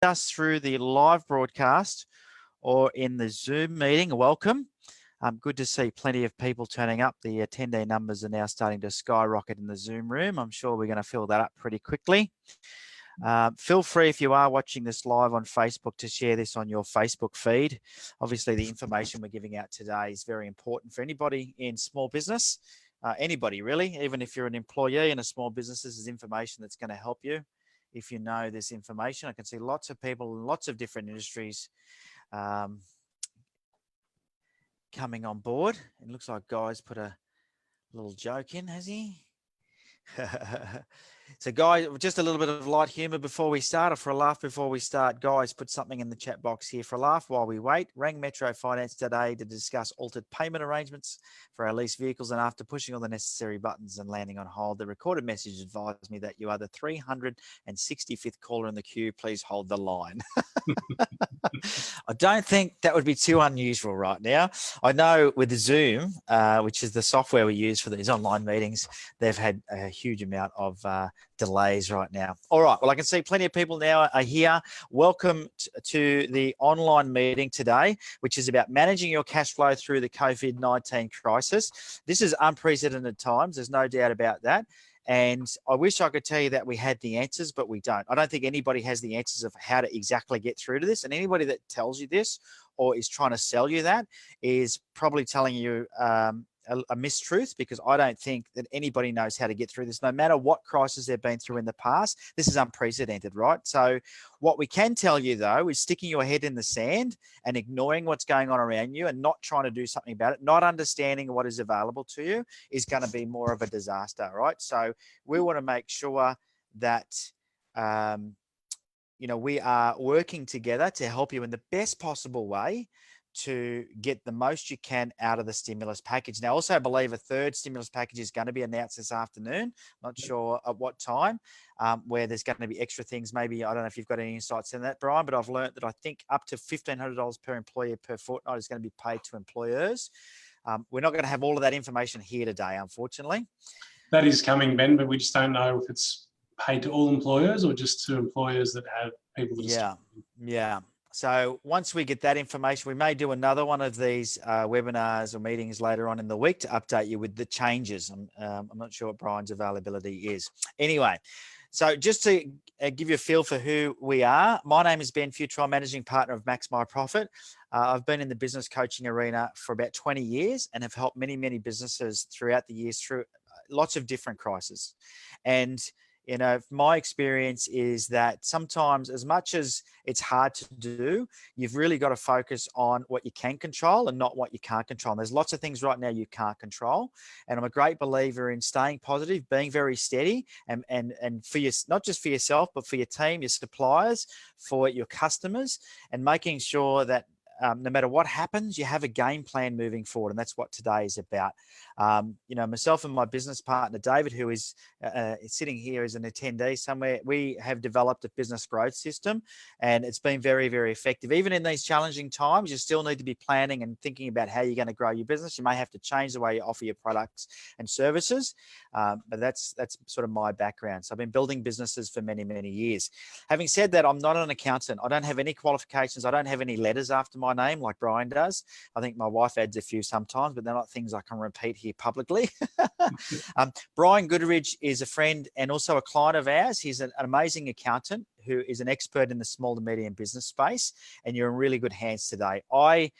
us through the live broadcast or in the Zoom meeting, welcome. Good to see plenty of people turning up. The attendee numbers are now starting to skyrocket in the Zoom room. I'm sure we're going to fill that up pretty quickly. Feel free, if you are watching this live on Facebook, to share this on your Facebook feed. Obviously, the information we're giving out today is very important for anybody in small business, anybody really, even if you're an employee in a small business. This is information that's going to help you if you know this information. I can see lots of people in lots of different industries coming on board. It looks like Guy's put a little joke in, has he? So Guy, just a little bit of light humour before we start, or for a laugh before we start. Guys, put something in the chat box here for a laugh while we wait. Rang Metro Finance today to discuss altered payment arrangements for our lease vehicles, and after pushing all the necessary buttons and landing on hold, the recorded message advised me that you are the 365th caller in the queue. Please hold the line. I don't think that would be too unusual right now. I know with Zoom, which is the software we use for these online meetings, they've had a huge amount of delays right now. All right, well, I can see plenty of people now are here. Welcome to the online meeting today, which is about managing your cash flow through the COVID-19 crisis. This is unprecedented times, there's no doubt about that. And I wish I could tell you that we had the answers, but we don't. I don't think anybody has the answers of how to exactly get through to this. And anybody that tells you this or is trying to sell you that is probably telling you a mistruth, because I don't think that anybody knows how to get through this, no matter what crisis they've been through in the past. This is unprecedented, right? So what we can tell you, though, is sticking your head in the sand and ignoring what's going on around you and not trying to do something about it, not understanding what is available to you, is going to be more of a disaster, right? So we want to make sure that we are working together to help you in the best possible way to get the most you can out of the stimulus package. Now, also, I believe a third stimulus package is going to be announced this afternoon. Not sure at what time, where there's going to be extra things. Maybe, I don't know if you've got any insights in that, Brian, but I've learned that I think up to $1,500 per employee per fortnight is going to be paid to employers. We're not going to have all of that information here today, unfortunately. That is coming, Ben, but we just don't know if it's paid to all employers or just to employers that have people that Yeah. So once we get that information, we may do another one of these webinars or meetings later on in the week to update you with the changes. I'm not sure what Brian's availability is. Anyway, so just to give you a feel for who we are, my name is Ben Futrell, managing partner of Max My Profit. I've been in the business coaching arena for about 20 years and have helped many, many businesses throughout the years through lots of different crises. And my experience is that sometimes, as much as it's hard to do, you've really got to focus on what you can control and not what you can't control. And there's lots of things right now you can't control. And I'm a great believer in staying positive, being very steady, and for you, not just for yourself, but for your team, your suppliers, for your customers, and making sure that no matter what happens, you have a game plan moving forward. And that's what today is about. Myself and my business partner, David, who is sitting here as an attendee somewhere, we have developed a business growth system, and it's been very, very effective. Even in these challenging times, you still need to be planning and thinking about how you're going to grow your business. You may have to change the way you offer your products and services, but that's sort of my background. So I've been building businesses for many, many years. Having said that, I'm not an accountant. I don't have any qualifications. I don't have any letters after my name like Brian does. I think my wife adds a few sometimes, but they're not things I can repeat here publicly. Brian Goodridge is a friend and also a client of ours. He's an amazing accountant who is an expert in the small to medium business space, and you're in really good hands today. I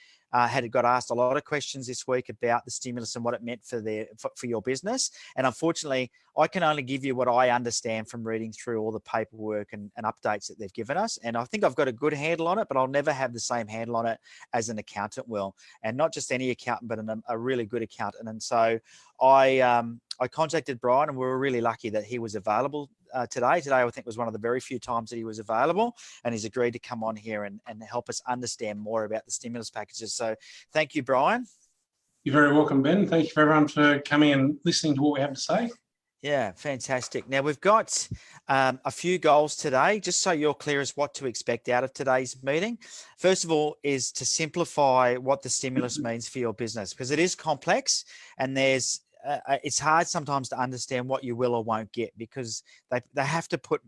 got asked a lot of questions this week about the stimulus and what it meant for your business. And unfortunately, I can only give you what I understand from reading through all the paperwork and updates that they've given us. And I think I've got a good handle on it, but I'll never have the same handle on it as an accountant will. And not just any accountant, but a really good accountant. And so I contacted Brian, and we were really lucky that he was available today. Today, I think, was one of the very few times that he was available, and he's agreed to come on here and help us understand more about the stimulus packages. So thank you, Brian. You're very welcome, Ben. Thank you for everyone for coming and listening to what we have to say. Yeah, fantastic. Now, we've got a few goals today, just so you're clear as what to expect out of today's meeting. First of all is to simplify what the stimulus means for your business, because it is complex, and there's it's hard sometimes to understand what you will or won't get, because they have to put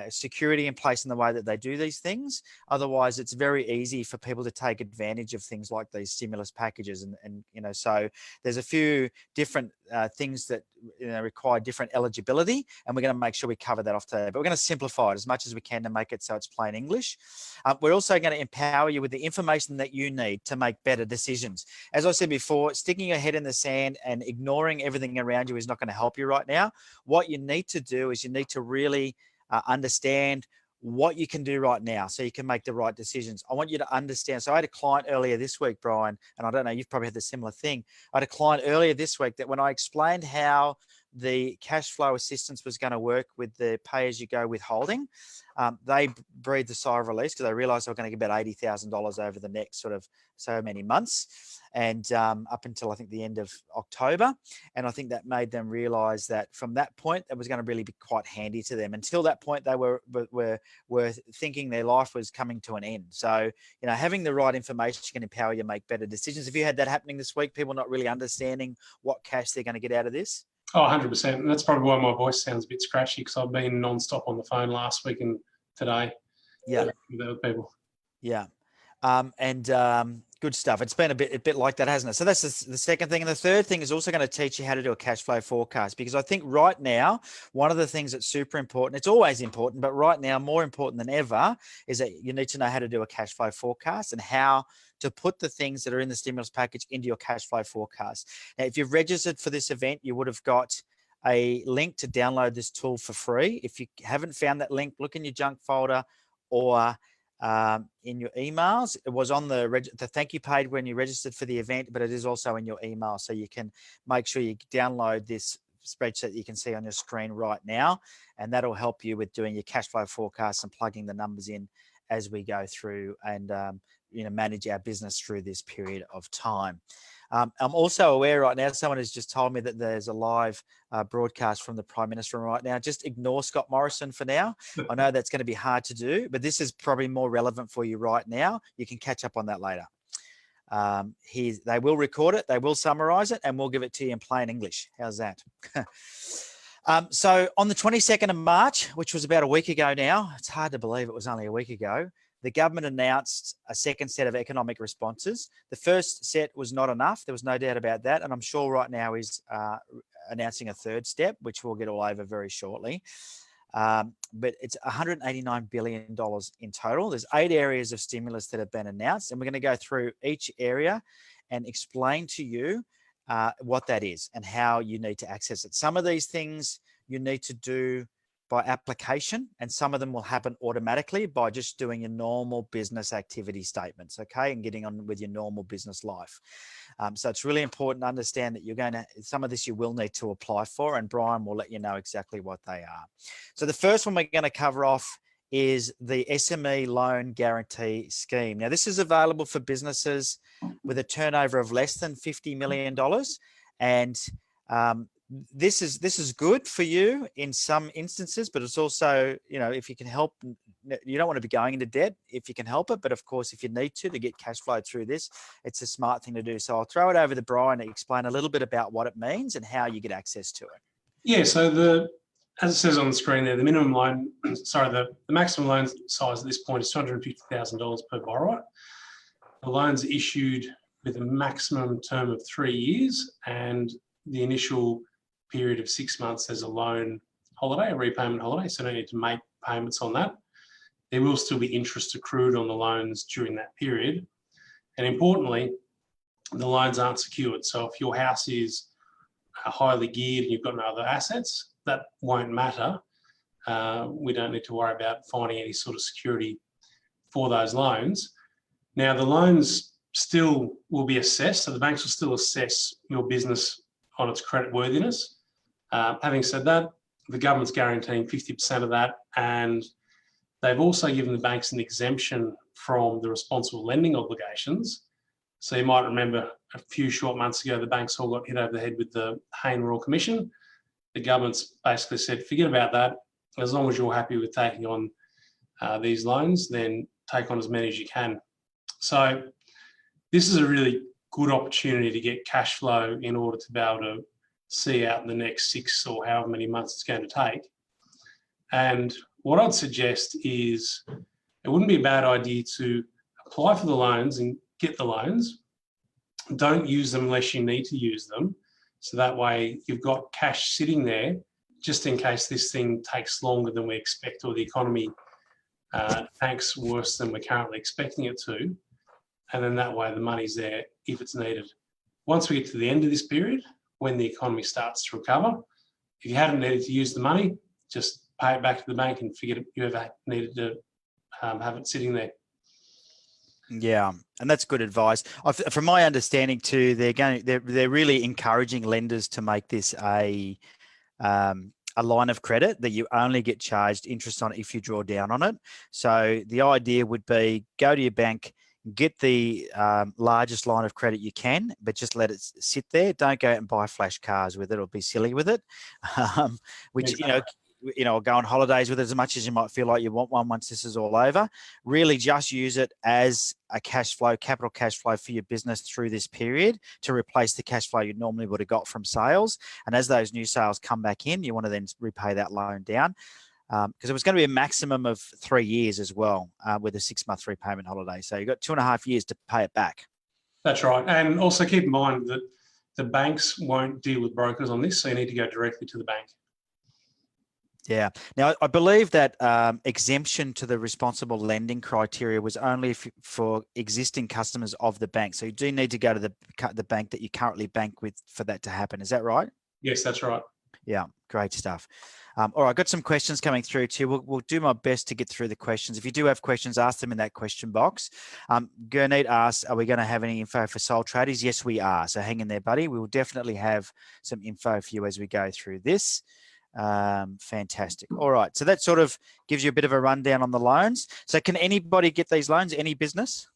security in place in the way that they do these things. Otherwise, it's very easy for people to take advantage of things like these stimulus packages, and so there's a few different things that require different eligibility, and we're going to make sure we cover that off today. But we're going to simplify it as much as we can to make it so it's plain English. We're also going to empower you with the information that you need to make better decisions. As I said before, sticking your head in the sand and ignoring everything around you is not going to help you right now. What you need to do is you need to really understand what you can do right now so you can make the right decisions. I want you to understand. So I had a client earlier this week, Brian, and I don't know, you've probably had the similar thing. I had a client earlier this week that when I explained how the cash flow assistance was going to work with the pay-as-you-go withholding, they breathed a sigh of release because they realised they were going to get about $80,000 over the next sort of so many months, and up until I think the end of October. And I think that made them realise that from that point, it was going to really be quite handy to them. Until that point, they were thinking their life was coming to an end. So, having the right information can empower you to make better decisions. Have you had that happening this week? People not really understanding what cash they're going to get out of this? Oh, 100%. And that's probably why my voice sounds a bit scratchy, because I've been non-stop on the phone last week and today. Yeah. With people. Yeah. Good stuff. It's been a bit like that, hasn't it? So that's the second thing. And the third thing is also going to teach you how to do a cash flow forecast, because I think right now, one of the things that's super important, it's always important, but right now more important than ever, is that you need to know how to do a cash flow forecast and how to put the things that are in the stimulus package into your cash flow forecast. Now, if you've registered for this event, you would have got a link to download this tool for free. If you haven't found that link, look in your junk folder or in your emails. It was on the thank you page when you registered for the event, but it is also in your email. So you can make sure you download this spreadsheet you can see on your screen right now, and that'll help you with doing your cash flow forecasts and plugging the numbers in as we go through and manage our business through this period of time. I'm also aware right now, someone has just told me that there's a live broadcast from the Prime Minister right now. Just ignore Scott Morrison for now. I know that's going to be hard to do, but this is probably more relevant for you right now. You can catch up on that later. They will record it, they will summarize it, and we'll give it to you in plain English. How's that? So on the 22nd of March, which was about a week ago now, it's hard to believe it was only a week ago, the government announced a second set of economic responses. The first set was not enough. There was no doubt about that. And I'm sure right now he's announcing a third step, which we'll get all over very shortly. But it's $189 billion in total. There's 8 areas of stimulus that have been announced, and we're going to go through each area and explain to you what that is and how you need to access it. Some of these things you need to do by application, and some of them will happen automatically by just doing your normal business activity statements, okay, and getting on with your normal business life. So it's really important to understand that some of this you will need to apply for, and Brian will let you know exactly what they are. So the first one we're going to cover off is the SME Loan Guarantee Scheme. Now, this is available for businesses with a turnover of less than $50 million, and this is good for you in some instances, but it's also, if you can help, you don't want to be going into debt if you can help it. But of course, if you need to get cash flow through this, it's a smart thing to do. So I'll throw it over to Brian to explain a little bit about what it means and how you get access to it. Yeah, so as it says on the screen there, the minimum loan, the maximum loan size at this point is $250,000 per borrower. The loans are issued with a maximum term of 3 years, and the initial period of 6 months as a loan holiday, a repayment holiday, so don't need to make payments on that. There will still be interest accrued on the loans during that period. And importantly, the loans aren't secured. So if your house is highly geared and you've got no other assets, that won't matter. We don't need to worry about finding any sort of security for those loans. Now, the loans still will be assessed, so the banks will still assess your business on its creditworthiness. Having said that, the government's guaranteeing 50% of that, and they've also given the banks an exemption from the responsible lending obligations. So you might remember a few short months ago, the banks all got hit over the head with the Hayne Royal Commission. The government's basically said, forget about that. As long as you're happy with taking on these loans, then take on as many as you can. So this is a really good opportunity to get cash flow in order to be able to see out in the next 6 or however many months it's going to take. And what I'd suggest is it wouldn't be a bad idea to apply for the loans and get the loans. Don't use them unless you need to use them. So that way you've got cash sitting there just in case this thing takes longer than we expect or the economy tanks worse than we're currently expecting it to. And then that way the money's there if it's needed. Once we get to the end of this period, when the economy starts to recover, if you hadn't needed to use the money, just pay it back to the bank and forget you ever needed to have it sitting there. Yeah, and that's good advice. From my understanding too, they're really encouraging lenders to make this a line of credit that you only get charged interest on if you draw down on it. So the idea would be go to your bank, get the largest line of credit you can, but just let it sit there. Don't go out and buy flash cars with it or be silly with it, which, Exactly. or go on holidays with it as much as you might feel like you want one once this is all over. Really just use it as a capital cash flow for your business through this period to replace the cash flow you normally would have got from sales. And as those new sales come back in, you want to then repay that loan down. Because it was going to be a maximum of 3 years as well with a 6-month repayment holiday. So you've got 2.5 years to pay it back. That's right. And also keep in mind that the banks won't deal with brokers on this, so you need to go directly to the bank. Yeah. Now, I believe that exemption to the responsible lending criteria was only for existing customers of the bank. So you do need to go to the bank that you currently bank with for that to happen. Is that right? Yes, that's right. Yeah, great stuff. All right, I've got some questions coming through too. We'll do my best to get through the questions. If you do have questions, ask them in that question box. Gurneet asks, are we going to have any info for sole traders? Yes, we are. So hang in there, buddy. We will definitely have some info for you as we go through this. Fantastic. All right, so that sort of gives you a bit of a rundown on the loans. So can anybody get these loans, any business?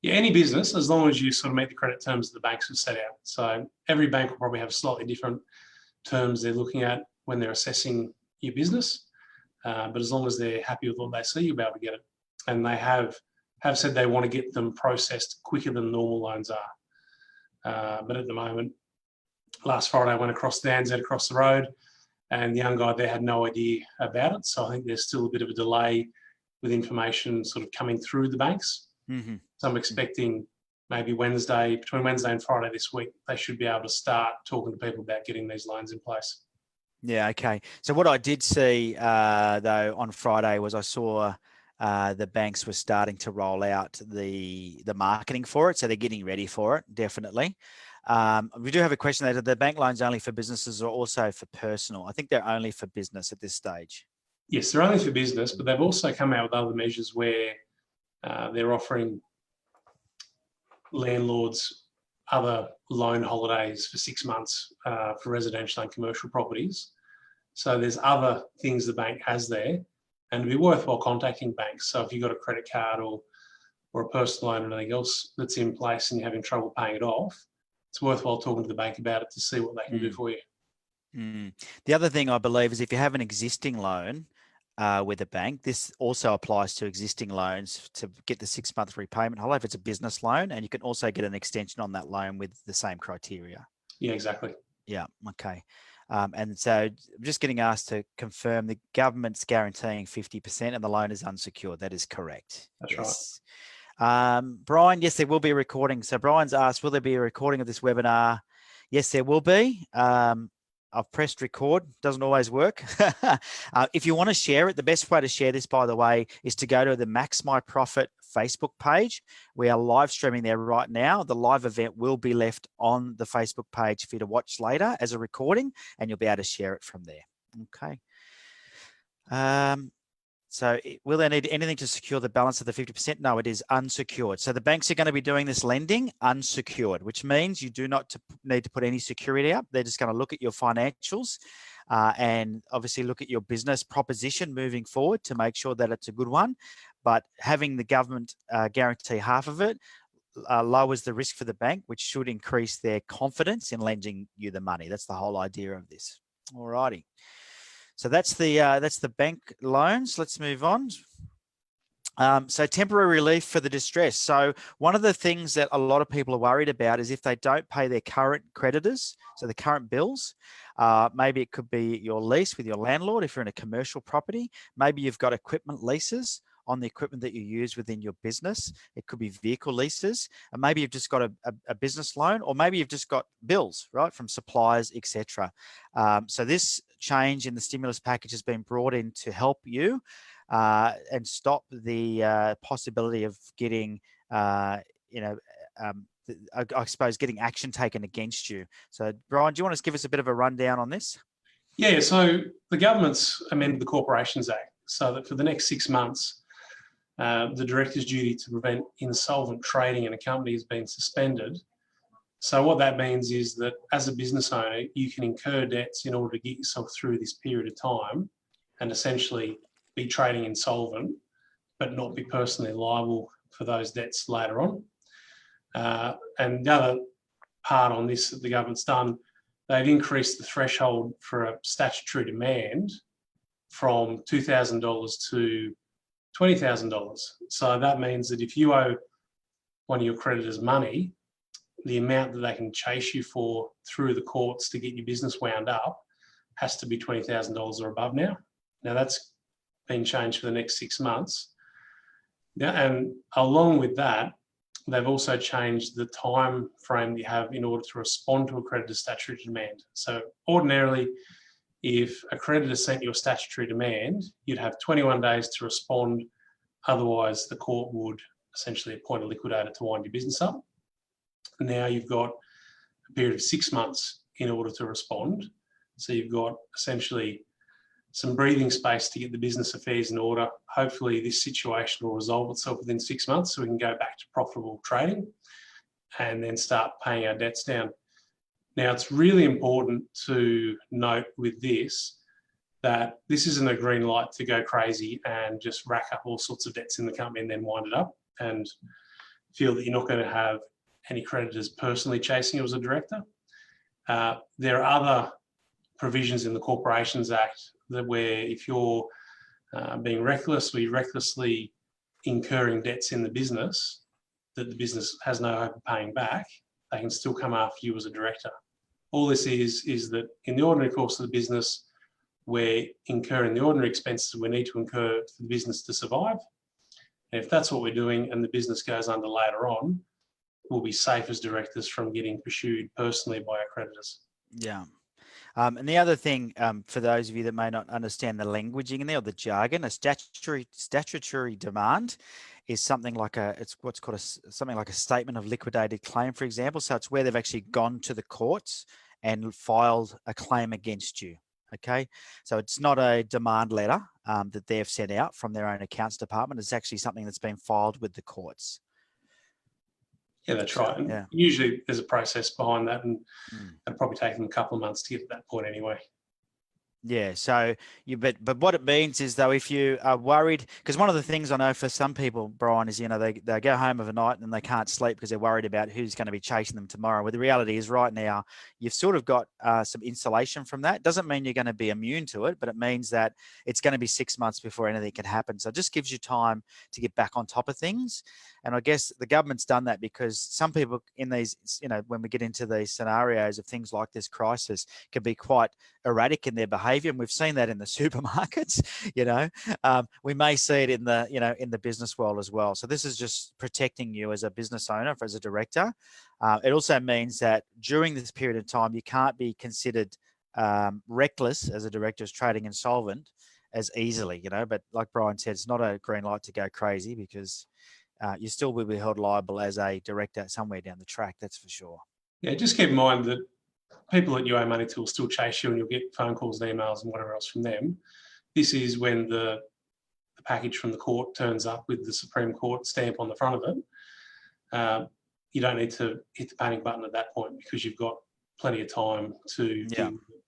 Yeah, any business, as long as you sort of meet the credit terms that the banks have set out. So every bank will probably have slightly different terms they're looking at when they're assessing your business. But as long as they're happy with what they see, you'll be able to get it. And they have said they want to get them processed quicker than normal loans are. But at the moment, last Friday I went across the ANZ across the road, and the young guy there had no idea about it. So I think there's still a bit of a delay with information sort of coming through the banks. Mm-hmm. So I'm expecting maybe between Wednesday and Friday this week, they should be able to start talking to people about getting these loans in place. Yeah, okay. So what I did see, though, on Friday was I saw the banks were starting to roll out the marketing for it. So they're getting ready for it, definitely. We do have a question that are the bank loans only for businesses or also for personal? I think they're only for business at this stage. Yes, they're only for business, but they've also come out with other measures where they're offering landlords other loan holidays for 6 months for residential and commercial properties. So there's other things the bank has there, and it'd be worthwhile contacting banks. So if you've got a credit card or a personal loan or anything else that's in place and you're having trouble paying it off, it's worthwhile talking to the bank about it to see what they can do for you. The other thing I believe is if you have an existing loan with a bank, this also applies to existing loans to get the 6-month repayment holiday if it's a business loan, and you can also get an extension on that loan with the same criteria. Yeah, exactly. Yeah, okay. And so I'm just getting asked to confirm the government's guaranteeing 50% and the loan is unsecured. That is correct. That's yes. Right. Brian, yes, there will be a recording. So Brian's asked, will there be a recording of this webinar? Yes, there will be. I've pressed record, doesn't always work. If you want to share it, the best way to share this, by the way, is to go to the Max My Profit Facebook page. We are live streaming there right now. The live event will be left on the Facebook page for you to watch later as a recording, and you'll be able to share it from there. Okay. So will they need anything to secure the balance of the 50%? No, it is unsecured. So the banks are going to be doing this lending unsecured, which means you do not need to put any security up. They're just going to look at your financials and obviously look at your business proposition moving forward to make sure that it's a good one. But having the government guarantee half of it lowers the risk for the bank, which should increase their confidence in lending you the money. That's the whole idea of this. All righty. So that's the bank loans. Let's move on. So temporary relief for the distress. So one of the things that a lot of people are worried about is if they don't pay their current creditors, so the current bills, maybe it could be your lease with your landlord if you're in a commercial property. Maybe you've got equipment leases on the equipment that you use within your business. It could be vehicle leases, and maybe you've just got a business loan, or maybe you've just got bills, right, from suppliers, etc. So this change in the stimulus package has been brought in to help you and stop the possibility of getting, you know, I suppose getting action taken against you. So, Brian, do you want to give us a bit of a rundown on this? Yeah, so the government's amended the Corporations Act so that for the next 6 months, the director's duty to prevent insolvent trading in a company has been suspended. So what that means is that as a business owner, you can incur debts in order to get yourself through this period of time and essentially be trading insolvent, but not be personally liable for those debts later on. And the other part on this that the government's done, they've increased the threshold for a statutory demand from $2,000 to $20,000. So that means that if you owe one of your creditors money, the amount that they can chase you for through the courts to get your business wound up has to be $20,000 or above now. Now that's been changed for the next 6 months. Yeah, and along with that, they've also changed the time frame you have in order to respond to a creditor's statutory demand. So ordinarily, if a creditor sent you a statutory demand, you'd have 21 days to respond. Otherwise, the court would essentially appoint a liquidator to wind your business up. Now you've got a period of 6 months in order to respond. So you've got essentially some breathing space to get the business affairs in order. Hopefully this situation will resolve itself within 6 months so we can go back to profitable trading and then start paying our debts down. Now, it's really important to note with this that this isn't a green light to go crazy and just rack up all sorts of debts in the company and then wind it up and feel that you're not going to have any creditors personally chasing you as a director. There are other provisions in the Corporations Act that where if you're being reckless or you're recklessly incurring debts in the business that the business has no hope of paying back, they can still come after you as a director. All this is that in the ordinary course of the business, we're incurring the ordinary expenses we need to incur for the business to survive. And if that's what we're doing and the business goes under later on, we'll be safe as directors from getting pursued personally by our creditors. Yeah. And the other thing, for those of you that may not understand the languaging in there or the jargon, a statutory demand is something like it's what's called something like a statement of liquidated claim, for example. So it's where they've actually gone to the courts and filed a claim against you. Okay, so it's not a demand letter that they've sent out from their own accounts department. It's actually something that's been filed with the courts. Yeah, that's right. And yeah, usually there's a process behind that, and it'll probably take them a couple of months to get to that point anyway. Yeah, so but what it means is though, if you are worried, because one of the things I know for some people, Brian, is they go home overnight and they can't sleep because they're worried about who's going to be chasing them tomorrow. Well, the reality is right now you've sort of got some insulation from that. Doesn't mean you're going to be immune to it, but it means that it's going to be 6 months before anything can happen. So it just gives you time to get back on top of things. And I guess the government's done that because some people in these, when we get into these scenarios of things like this crisis, can be quite erratic in their behaviour, and we've seen that in the supermarkets. We may see it in the business world as well. So this is just protecting you as a business owner, as a director. It also means that during this period of time, you can't be considered reckless as a director, as trading insolvent as easily. But like Brian said, it's not a green light to go crazy because you still will be held liable as a director somewhere down the track. That's for sure. Yeah, just keep in mind that people that you owe money to will still chase you and you'll get phone calls and emails and whatever else from them. This is when the package from the court turns up with the Supreme Court stamp on the front of it. You don't need to hit the panic button at that point because you've got plenty of time to deal with it.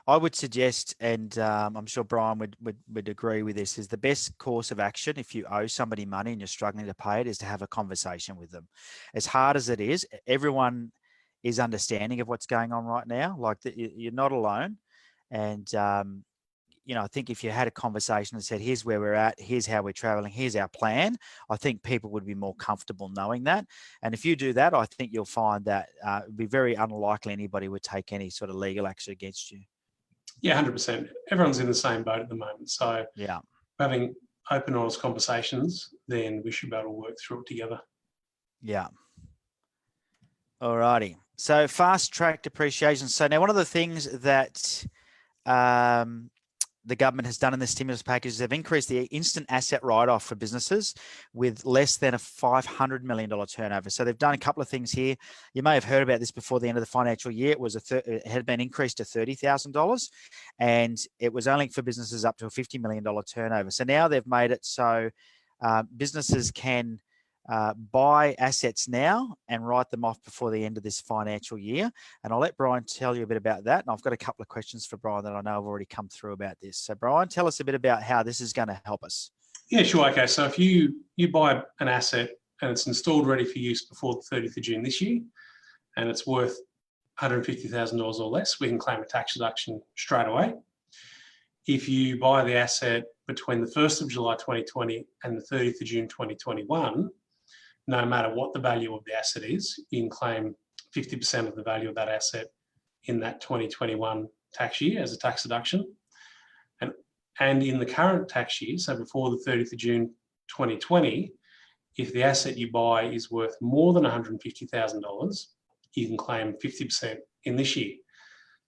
I would suggest, and I'm sure Brian would agree with this, is the best course of action if you owe somebody money and you're struggling to pay it is to have a conversation with them. As hard as it is, everyone is understanding of what's going on right now. Like you're not alone, and I think if you had a conversation and said, here's where we're at, here's how we're traveling, here's our plan, I think people would be more comfortable knowing that. And if you do that, I think you'll find that it'd be very unlikely anybody would take any sort of legal action against you. Yeah, 100%. Everyone's in the same boat at the moment. So Yeah. having open, honest conversations, then we should be able to work through it together. Yeah. All righty. So fast track depreciation. So now one of the things that the government has done in the stimulus package is they've increased the instant asset write-off for businesses with less than a $500 million turnover. So they've done a couple of things here. You may have heard about this before the end of the financial year. It had been increased to $30,000, and it was only for businesses up to a $50 million turnover. So now they've made it so businesses can buy assets now and write them off before the end of this financial year. And I'll let Brian tell you a bit about that. And I've got a couple of questions for Brian that I know have already come through about this. So Brian, tell us a bit about how this is going to help us. Yeah, sure. Okay. So if you buy an asset and it's installed ready for use before the 30th of June this year, and it's worth $150,000 or less, we can claim a tax deduction straight away. If you buy the asset between the 1st of July 2020 and the 30th of June 2021, no matter what the value of the asset is, you can claim 50% of the value of that asset in that 2021 tax year as a tax deduction. And in the current tax year, so before the 30th of June 2020, if the asset you buy is worth more than $150,000, you can claim 50% in this year.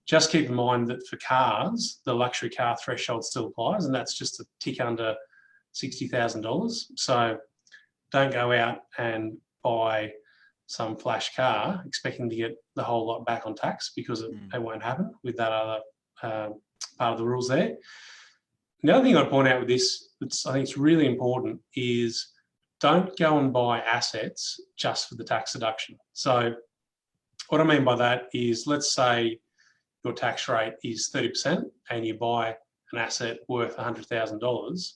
Just keep in mind that for cars, the luxury car threshold still applies, and that's just a tick under $60,000. So don't go out and buy some flash car expecting to get the whole lot back on tax, because it won't happen with that other part of the rules there. The other thing I'd point out with this, I think it's really important, is don't go and buy assets just for the tax deduction. So what I mean by that is, let's say your tax rate is 30% and you buy an asset worth $100,000,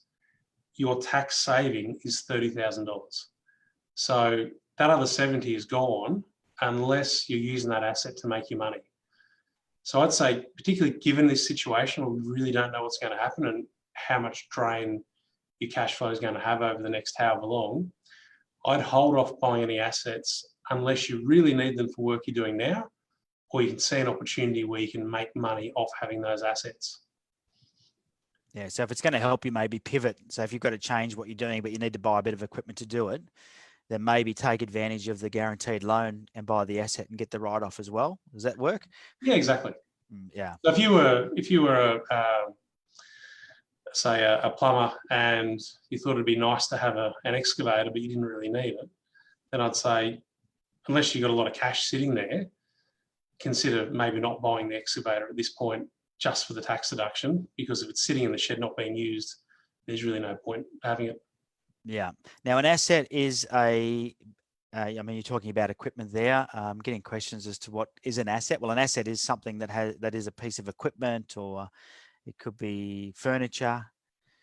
your tax saving is $30,000. So that other 70 is gone unless you're using that asset to make your money. So I'd say, particularly given this situation where we really don't know what's going to happen and how much drain your cash flow is going to have over the next however long, I'd hold off buying any assets unless you really need them for work you're doing now, or you can see an opportunity where you can make money off having those assets. Yeah, so if it's going to help you maybe pivot, so if you've got to change what you're doing, but you need to buy a bit of equipment to do it, then maybe take advantage of the guaranteed loan and buy the asset and get the write-off as well. Does that work? Yeah, exactly. Yeah. So if you were say a plumber and you thought it'd be nice to have an excavator, but you didn't really need it, then I'd say, unless you've got a lot of cash sitting there, consider maybe not buying the excavator at this point just for the tax deduction, because if it's sitting in the shed not being used, there's really no point having it. Yeah. Now, an asset is I mean, you're talking about equipment there. Getting questions as to what is an asset. Well, an asset is something that is a piece of equipment, or it could be furniture.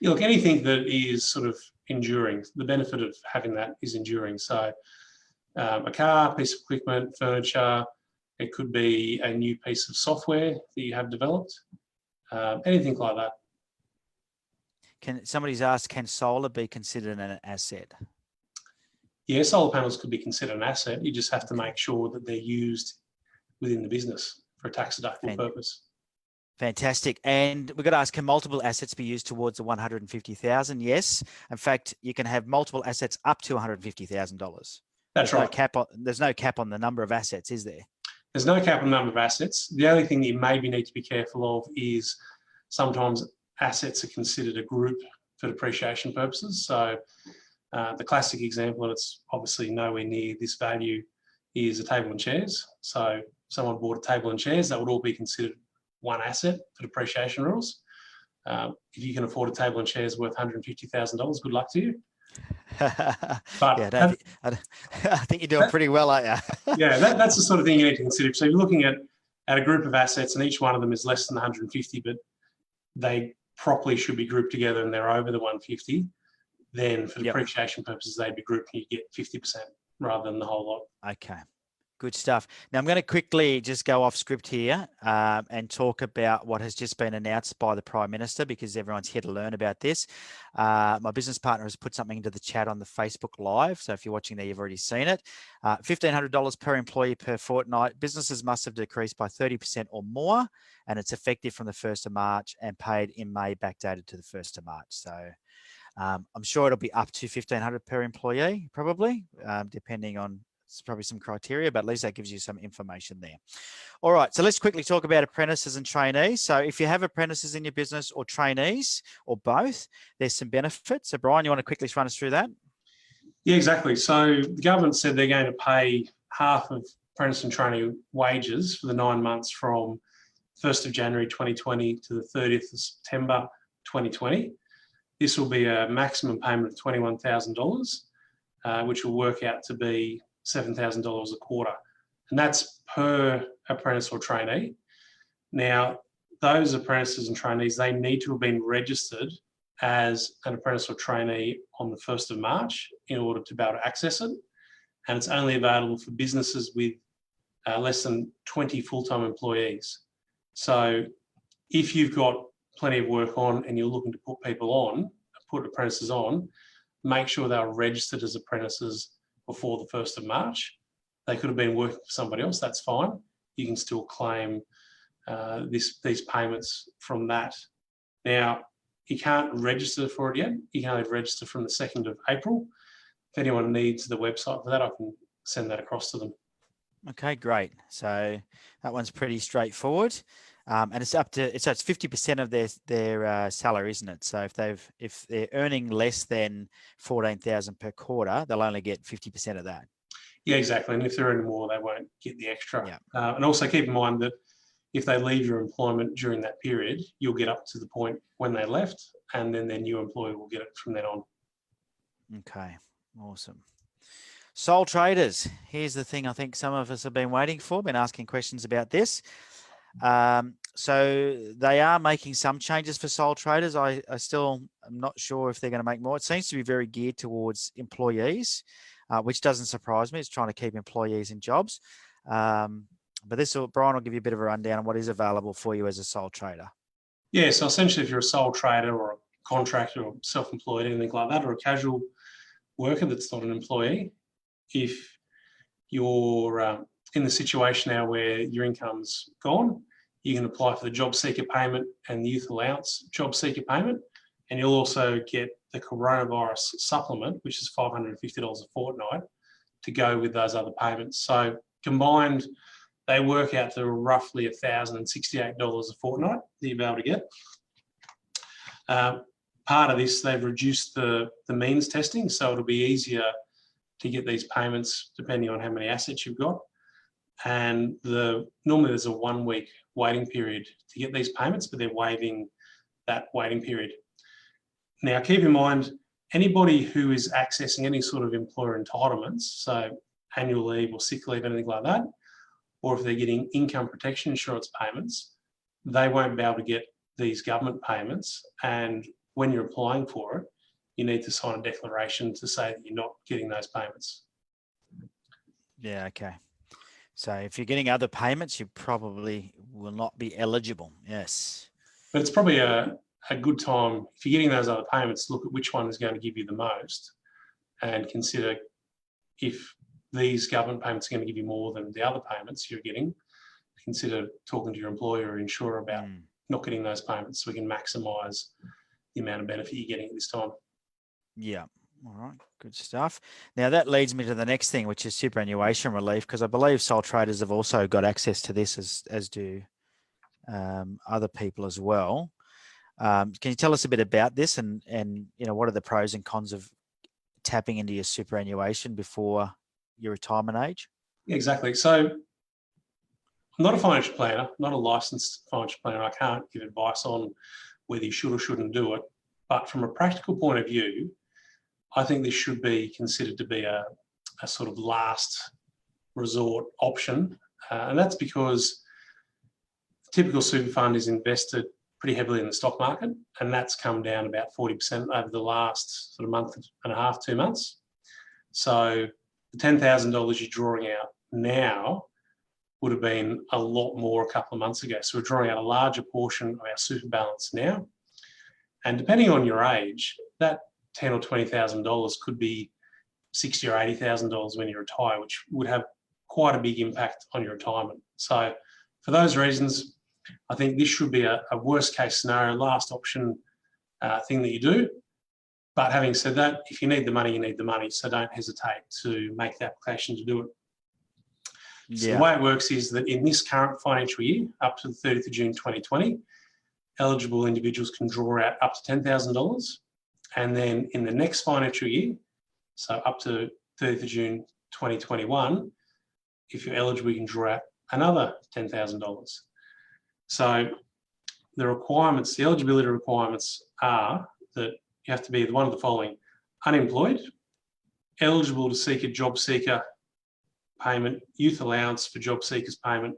Yeah, look, anything that is sort of enduring. The benefit of having that is enduring. So a car, piece of equipment, furniture. It could be a new piece of software that you have developed. Anything like that. Somebody's asked, can solar be considered an asset? Yeah, solar panels could be considered an asset. You just have to make sure that they're used within the business for a tax deductible purpose. Fantastic. And we've got to ask, can multiple assets be used towards the $150,000? Yes. In fact, you can have multiple assets up to $150,000. That's right. There's no cap on the number of assets, is there? There's no cap on the number of assets. The only thing that you maybe need to be careful of is sometimes assets are considered a group for depreciation purposes. So the classic example, and it's obviously nowhere near this value, is a table and chairs. So if someone bought a table and chairs, that would all be considered one asset for depreciation rules. If you can afford a table and chairs worth $150,000, good luck to you. But yeah, I think you're doing pretty well, aren't you? Yeah, that's the sort of thing you need to consider. So you're looking at a group of assets, and each one of them is less than 150, but they properly should be grouped together and they're over the 150. Then for depreciation purposes, they'd be grouped and you get 50% rather than the whole lot. Okay. Good stuff. Now, I'm going to quickly just go off script here and talk about what has just been announced by the Prime Minister, because everyone's here to learn about this. My business partner has put something into the chat on the Facebook Live. So if you're watching there, you've already seen it. $1,500 per employee per fortnight. Businesses must have decreased by 30% or more, and it's effective from the 1st of March and paid in May, backdated to the 1st of March. So I'm sure it'll be up to $1,500 per employee, probably, depending on probably some criteria, but at least that gives you some information there. All right, so let's quickly talk about apprentices and trainees. So if you have apprentices in your business or trainees or both, there's some benefits. So Brian, you want to quickly run us through that? Yeah, exactly. So the government said they're going to pay half of apprentice and trainee wages for the 9 months from 1st of January 2020 to the 30th of September 2020. This will be a maximum payment of $21,000, which will work out to be $7,000 a quarter. And that's per apprentice or trainee. Now, those apprentices and trainees, they need to have been registered as an apprentice or trainee on the 1st of March in order to be able to access it. And it's only available for businesses with less than 20 full-time employees. So if you've got plenty of work on and you're looking to put people on, put apprentices on, make sure they're registered as apprentices before the 1st of March. They could have been working for somebody else, that's fine. You can still claim these payments from that. Now, you can't register for it yet. You can only register from the 2nd of April. If anyone needs the website for that, I can send that across to them. Okay, great. So that one's pretty straightforward. And it's up to, so it's 50% of their salary, isn't it? So if they're earning less than 14,000 per quarter, they'll only get 50% of that. Yeah, exactly. And if they're earning more, they won't get the extra. Yeah. And also keep in mind that if they leave your employment during that period, you'll get up to the point when they left, and then their new employer will get it from then on. Okay, awesome. Sole traders. Here's the thing I think some of us have been waiting for, been asking questions about this. So they are making some changes for sole traders. I still am not sure if they're going to make more. It seems to be very geared towards employees, which doesn't surprise me. It's trying to keep employees in jobs. But Brian will give you a bit of a rundown on what is available for you as a sole trader. Yeah, so essentially if you're a sole trader or a contractor or self-employed, anything like that, or a casual worker that's not an employee, if you're in the situation now where your income's gone, you can apply for the job seeker payment and the youth allowance job seeker payment, and you'll also get the coronavirus supplement, which is $550 a fortnight, to go with those other payments. So combined, they work out to roughly $1,068 a fortnight that you'll be able to get. Part of this, they've reduced the means testing, so it'll be easier to get these payments depending on how many assets you've got. And normally there's a 1 week waiting period to get these payments, but they're waiving that waiting period. Now, keep in mind, anybody who is accessing any sort of employer entitlements, so annual leave or sick leave, anything like that, or if they're getting income protection insurance payments, they won't be able to get these government payments. And when you're applying for it, you need to sign a declaration to say that you're not getting those payments. Yeah, okay. So if you're getting other payments, you probably will not be eligible. Yes. But it's probably a good time, if you're getting those other payments, look at which one is going to give you the most and consider if these government payments are going to give you more than the other payments you're getting. Consider talking to your employer or insurer about not getting those payments so we can maximise the amount of benefit you're getting at this time. Yeah. All right. Good stuff. Now that leads me to the next thing, which is superannuation relief, because I believe sole traders have also got access to this as do other people as well. Can you tell us a bit about this and what are the pros and cons of tapping into your superannuation before your retirement age? Yeah, exactly. So I'm not a financial planner, not a licensed financial planner. I can't give advice on whether you should or shouldn't do it. But from a practical point of view, I think this should be considered to be a sort of last resort option. And that's because the typical super fund is invested pretty heavily in the stock market, and that's come down about 40% over the last sort of month and a half, 2 months. So the $10,000 you're drawing out now would have been a lot more a couple of months ago. So we're drawing out a larger portion of our super balance now. And depending on your age, that $10,000 or $20,000 could be $60,000 or $80,000 when you retire, which would have quite a big impact on your retirement. So for those reasons, I think this should be a worst case scenario, last option thing that you do. But having said that, if you need the money, you need the money. So don't hesitate to make the application to do it. So the way it works is that in this current financial year, up to the 30th of June 2020, eligible individuals can draw out up to $10,000. And then in the next financial year, so up to 30th of June 2021, if you're eligible, you can draw out another $10,000. So the requirements, the eligibility requirements are that you have to be one of the following: unemployed, eligible to seek a job seeker payment, youth allowance for job seekers payment,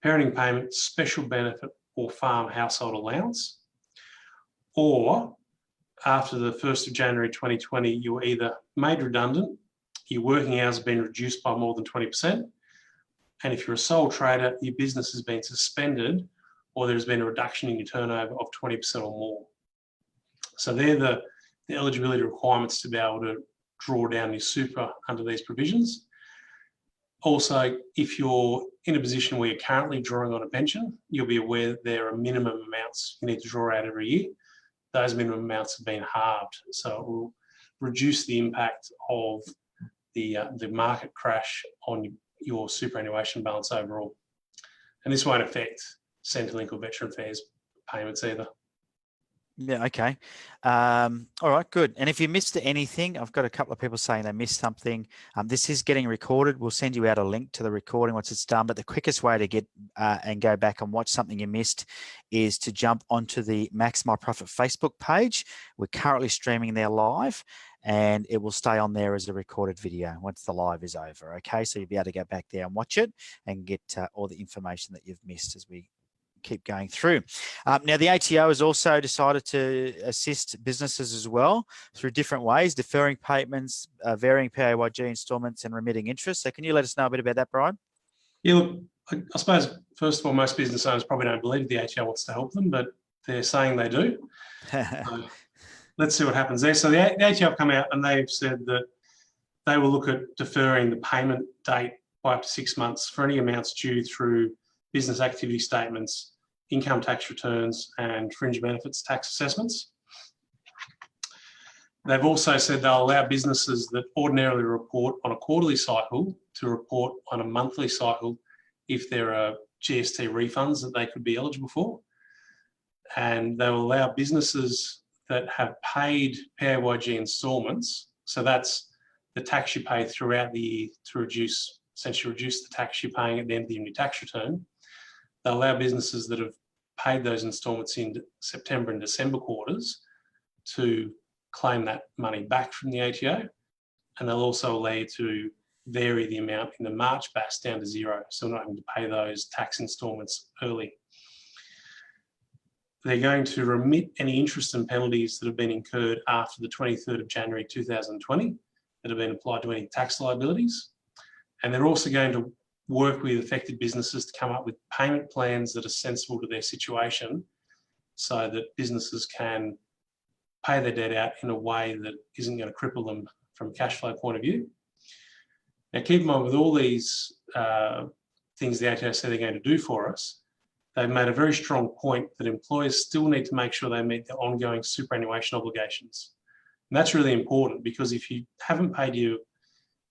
parenting payment, special benefit or farm household allowance, or after the 1st of January 2020, you were either made redundant, your working hours have been reduced by more than 20%, and if you're a sole trader, your business has been suspended or there's been a reduction in your turnover of 20% or more. So they're the eligibility requirements to be able to draw down your super under these provisions. Also, if you're in a position where you're currently drawing on a pension, you'll be aware that there are minimum amounts you need to draw out every year. Those minimum amounts have been halved, so it will reduce the impact of the market crash on your superannuation balance overall. And this won't affect Centrelink or Veteran Affairs payments either. Yeah, okay. All right, good. And if you missed anything, I've got a couple of people saying they missed something. This is getting recorded. We'll send you out a link to the recording once it's done. But the quickest way to get and go back and watch something you missed is to jump onto the Max My Profit Facebook page. We're currently streaming there live, and it will stay on there as a recorded video once the live is over. Okay, so you'll be able to go back there and watch it and get all the information that you've missed as we keep going through. Now, the ATO has also decided to assist businesses as well through different ways, deferring payments, varying PAYG instalments and remitting interest. So can you let us know a bit about that, Brian? Yeah, look, I suppose, first of all, most business owners probably don't believe the ATO wants to help them, but they're saying they do. Let's see what happens there. So the ATO have come out and they've said that they will look at deferring the payment date by up to 6 months for any amounts due through business activity statements, income tax returns, and fringe benefits tax assessments. They've also said they'll allow businesses that ordinarily report on a quarterly cycle to report on a monthly cycle if there are GST refunds that they could be eligible for. And they will allow businesses that have paid PAYG instalments, so that's the tax you pay throughout the year to essentially reduce the tax you're paying at the end of the new tax return. They'll allow businesses that have paid those instalments in September and December quarters to claim that money back from the ATO. And they'll also allow you to vary the amount in the March BAS down to zero, so not having to pay those tax instalments early. They're going to remit any interest and penalties that have been incurred after the 23rd of January 2020 that have been applied to any tax liabilities. And they're also going to work with affected businesses to come up with payment plans that are sensible to their situation so that businesses can pay their debt out in a way that isn't going to cripple them from a cash flow point of view. Now, keep in mind, with all these things the ATO say they're going to do for us, they've made a very strong point that employers still need to make sure they meet their ongoing superannuation obligations. And that's really important, because if you haven't paid your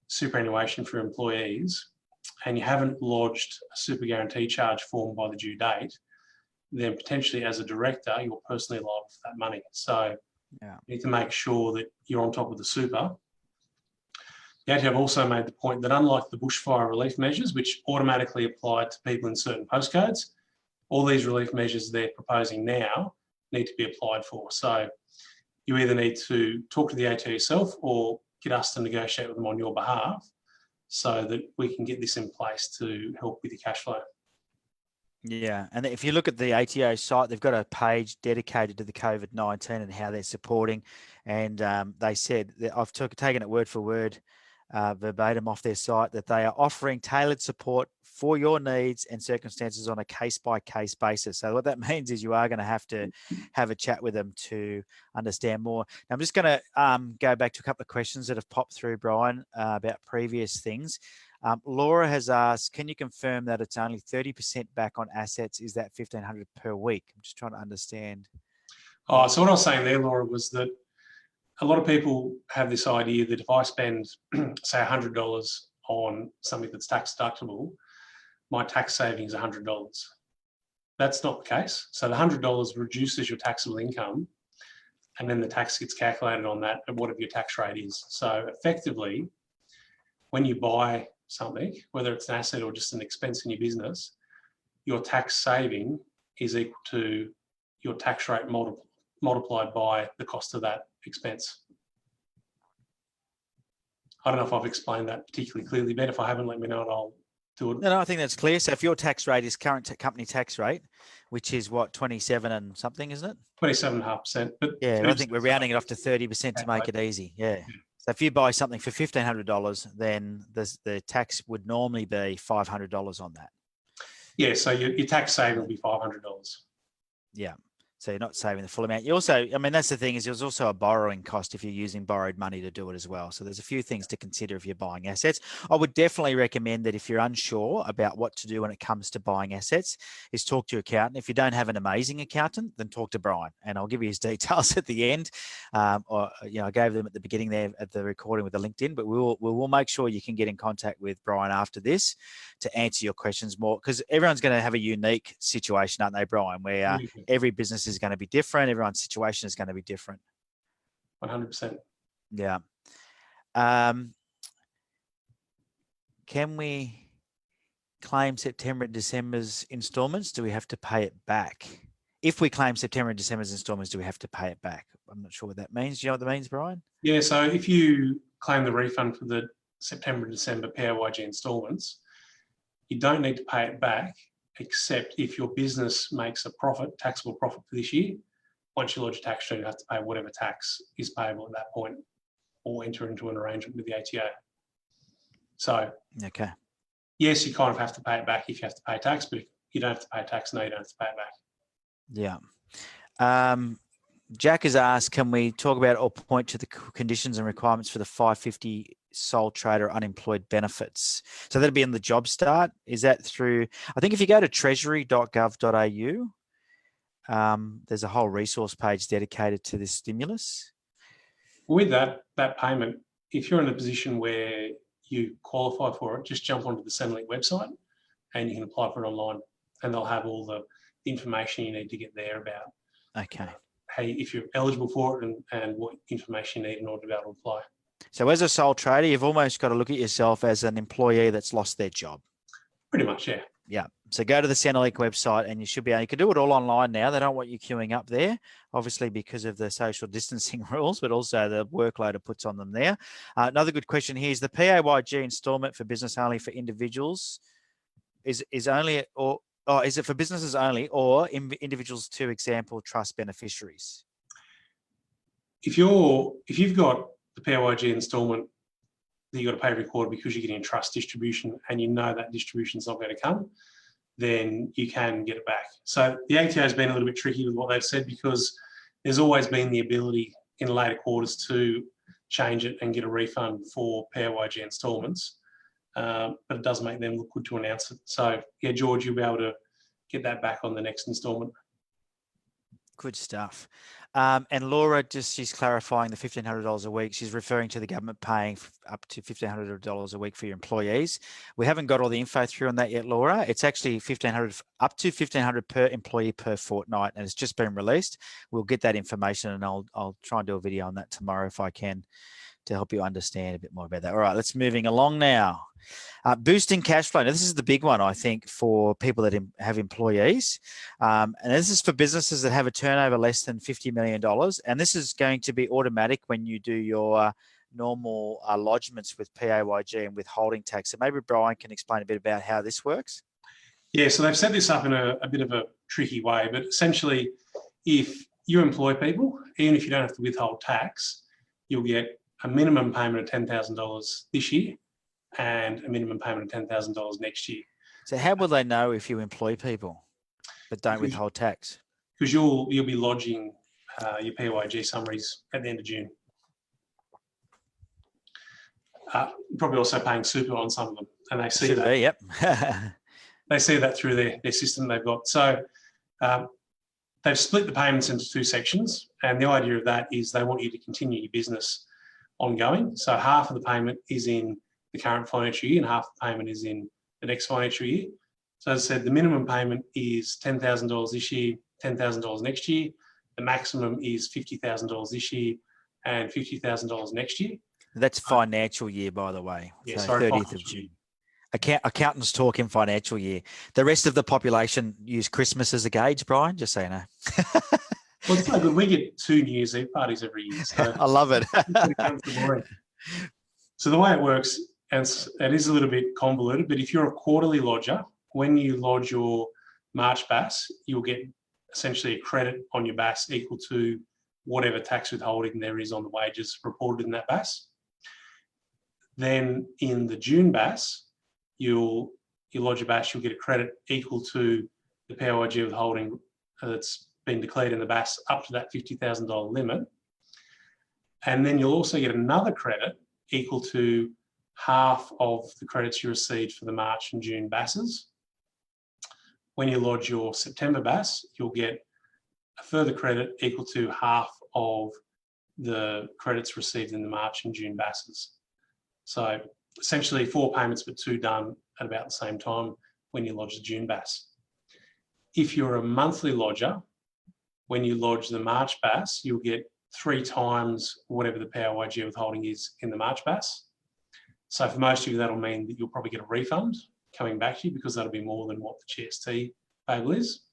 superannuation for employees and you haven't lodged a super guarantee charge form by the due date, then potentially as a director, you're personally liable for that money. So you need to make sure that you're on top of the super. The ATO have also made the point that unlike the bushfire relief measures, which automatically applied to people in certain postcodes, all these relief measures they're proposing now need to be applied for. So you either need to talk to the ATO yourself or get us to negotiate with them on your behalf so that we can get this in place to help with your cash flow. Yeah, and if you look at the ATO site, they've got a page dedicated to the COVID-19 and how they're supporting. And they said that I've taken it word for word verbatim off their site, that they are offering tailored support for your needs and circumstances on a case-by-case basis. So what that means is you are going to have a chat with them to understand more. Now, I'm just going to go back to a couple of questions that have popped through, Brian, about previous things. Laura has asked, can you confirm that it's only 30% back on assets? Is that $1,500 per week? I'm just trying to understand. Oh, so what I was saying there, Laura, was that a lot of people have this idea that if I spend, say, $100 on something that's tax deductible, my tax savings is $100. That's not the case. So the $100 reduces your taxable income, and then the tax gets calculated on that and whatever your tax rate is. So effectively, when you buy something, whether it's an asset or just an expense in your business, your tax saving is equal to your tax rate multiplied by the cost of that expense. I don't know if I've explained that particularly clearly, Ben. If I haven't, let me know and I'll do it. No, I think that's clear. So if your tax rate is current company tax rate, which is what, 27 and something, isn't it? 27.5%. But yeah, I think we're rounding it off to 30% to make it easy. Yeah. So if you buy something for $1,500, then the tax would normally be $500 on that. Yeah, so your tax saving will be $500. Yeah. So you're not saving the full amount. You also, I mean, that's the thing, is there's also a borrowing cost if you're using borrowed money to do it as well. So there's a few things to consider if you're buying assets. I would definitely recommend that if you're unsure about what to do when it comes to buying assets, is talk to your accountant. If you don't have an amazing accountant, then talk to Brian, and I'll give you his details at the end. Or I gave them at the beginning there at the recording with the LinkedIn, but we will make sure you can get in contact with Brian after this to answer your questions more, because everyone's going to have a unique situation, aren't they, Brian, where every business is going to be different. Everyone's situation is going to be different. 100%. Yeah. Can we claim September and December's installments? Do we have to pay it back? If we claim September and December's installments, do we have to pay it back? I'm not sure what that means. Do you know what that means, Brian? Yeah, so if you claim the refund for the September and December PAYG installments, you don't need to pay it back, except if your business makes a profit, taxable profit for this year. Once you lodge a tax return, you have to pay whatever tax is payable at that point, or enter into an arrangement with the ATO. So, okay. Yes, you kind of have to pay it back if you have to pay tax, but if you don't have to pay tax, no, you don't have to pay it back. Yeah. Jack has asked, can we talk about or point to the conditions and requirements for the 550 sole trader unemployed benefits? So that'll be in the job start. Is that through, I think if you go to treasury.gov.au, there's a whole resource page dedicated to this stimulus. With that payment, if you're in a position where you qualify for it, just jump onto the Centrelink website and you can apply for it online, and they'll have all the information you need to get there about if you're eligible for it and what information you need in order to be able to apply. So as a sole trader, you've almost got to look at yourself as an employee that's lost their job. Pretty much, yeah. Yeah. So go to the Centrelink website and you should be able, you can do it all online now. They don't want you queuing up there, obviously because of the social distancing rules, but also the workload it puts on them there. Another good question here is the PAYG installment for business only for individuals is only, or is it for businesses only or individuals to example trust beneficiaries? If you've got the PAYG installment that you've got to pay every quarter because you're getting a trust distribution and you know that distribution is not going to come, then you can get it back. So the ATO has been a little bit tricky with what they've said, because there's always been the ability in later quarters to change it and get a refund for PAYG installments, but it does make them look good to announce it. So yeah, George, you'll be able to get that back on the next installment. Good stuff. And Laura, she's clarifying the $1,500 a week. She's referring to the government paying up to $1,500 a week for your employees. We haven't got all the info through on that yet, Laura. It's actually $1,500, up to $1,500 per employee per fortnight, and it's just been released. We'll get that information, and I'll try and do a video on that tomorrow if I can, to help you understand a bit more about that. All right, let's moving along now. Boosting cash flow. Now, this is the big one, I think, for people that have employees. And this is for businesses that have a turnover less than $50 million. And this is going to be automatic when you do your normal lodgements with PAYG and withholding tax. So maybe Brian can explain a bit about how this works. Yeah, so they've set this up in a bit of a tricky way, but essentially, if you employ people, even if you don't have to withhold tax, you'll get a minimum payment of $10,000 this year and a minimum payment of $10,000 next year. So how will they know if you employ people but don't withhold tax? Because you'll be lodging your PYG summaries at the end of June. Probably also paying super on some of them, and they see that. Yep. They see that through their system they've got. So they've split the payments into two sections, and the idea of that is they want you to continue your business ongoing. So half of the payment is in the current financial year and half the payment is in the next financial year. So as I said, the minimum payment is $10,000 this year, $10,000 next year. The maximum is $50,000 this year and $50,000 next year. That's financial year, by the way. Yeah, so sorry, 30th of June. Accountants talk in financial year. The rest of the population use Christmas as a gauge, Brian, just so you know. Well, it's no good. We get 2 New Year's Eve parties every year. So I love it. So the way it works, and it is a little bit convoluted, but if you're a quarterly lodger, when you lodge your March BAS, you'll get essentially a credit on your BAS equal to whatever tax withholding there is on the wages reported in that BAS. Then in the June BAS, you lodge your BAS, you'll get a credit equal to the PYG withholding that's been declared in the BAS up to that $50,000 limit. And then you'll also get another credit equal to half of the credits you received for the March and June BASs. When you lodge your September BAS, you'll get a further credit equal to half of the credits received in the March and June BASs. So essentially 4 payments, but 2 done at about the same time when you lodge the June BAS. If you're a monthly lodger, when you lodge the March BAS, you'll get 3 times whatever the PYG withholding is in the March BAS. So for most of you, that'll mean that you'll probably get a refund coming back to you because that'll be more than what the GST payable is.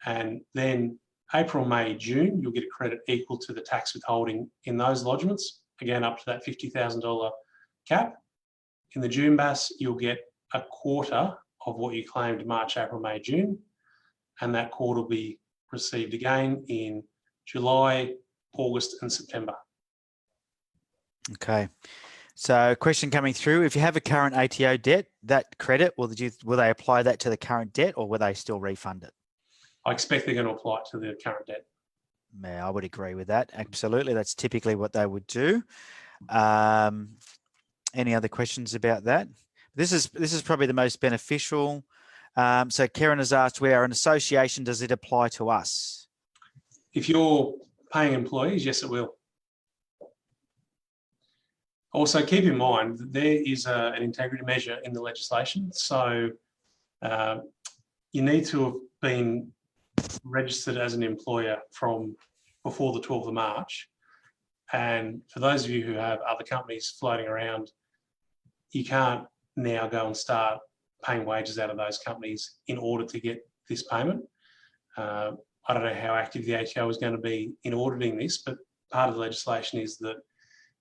And then April, May, June, you'll get a credit equal to the tax withholding in those lodgements, again up to that $50,000 cap. In the June BAS, you'll get a quarter of what you claimed March, April, May, June, and that quarter will be received again in July, August and September. Okay. So question coming through, if you have a current ATO debt, that credit, will they apply that to the current debt or will they still refund it? I expect they're going to apply it to the current debt. Yeah, I would agree with that. Absolutely. That's typically what they would do. Any other questions about that? This is probably the most beneficial. So Karen has asked, we are an association, does it apply to us? If you're paying employees, yes, it will. Also, keep in mind that there is an integrity measure in the legislation. So you need to have been registered as an employer from before the 12th of March. And for those of you who have other companies floating around, you can't now go and start paying wages out of those companies in order to get this payment. I don't know how active the ATO is going to be in auditing this, but part of the legislation is that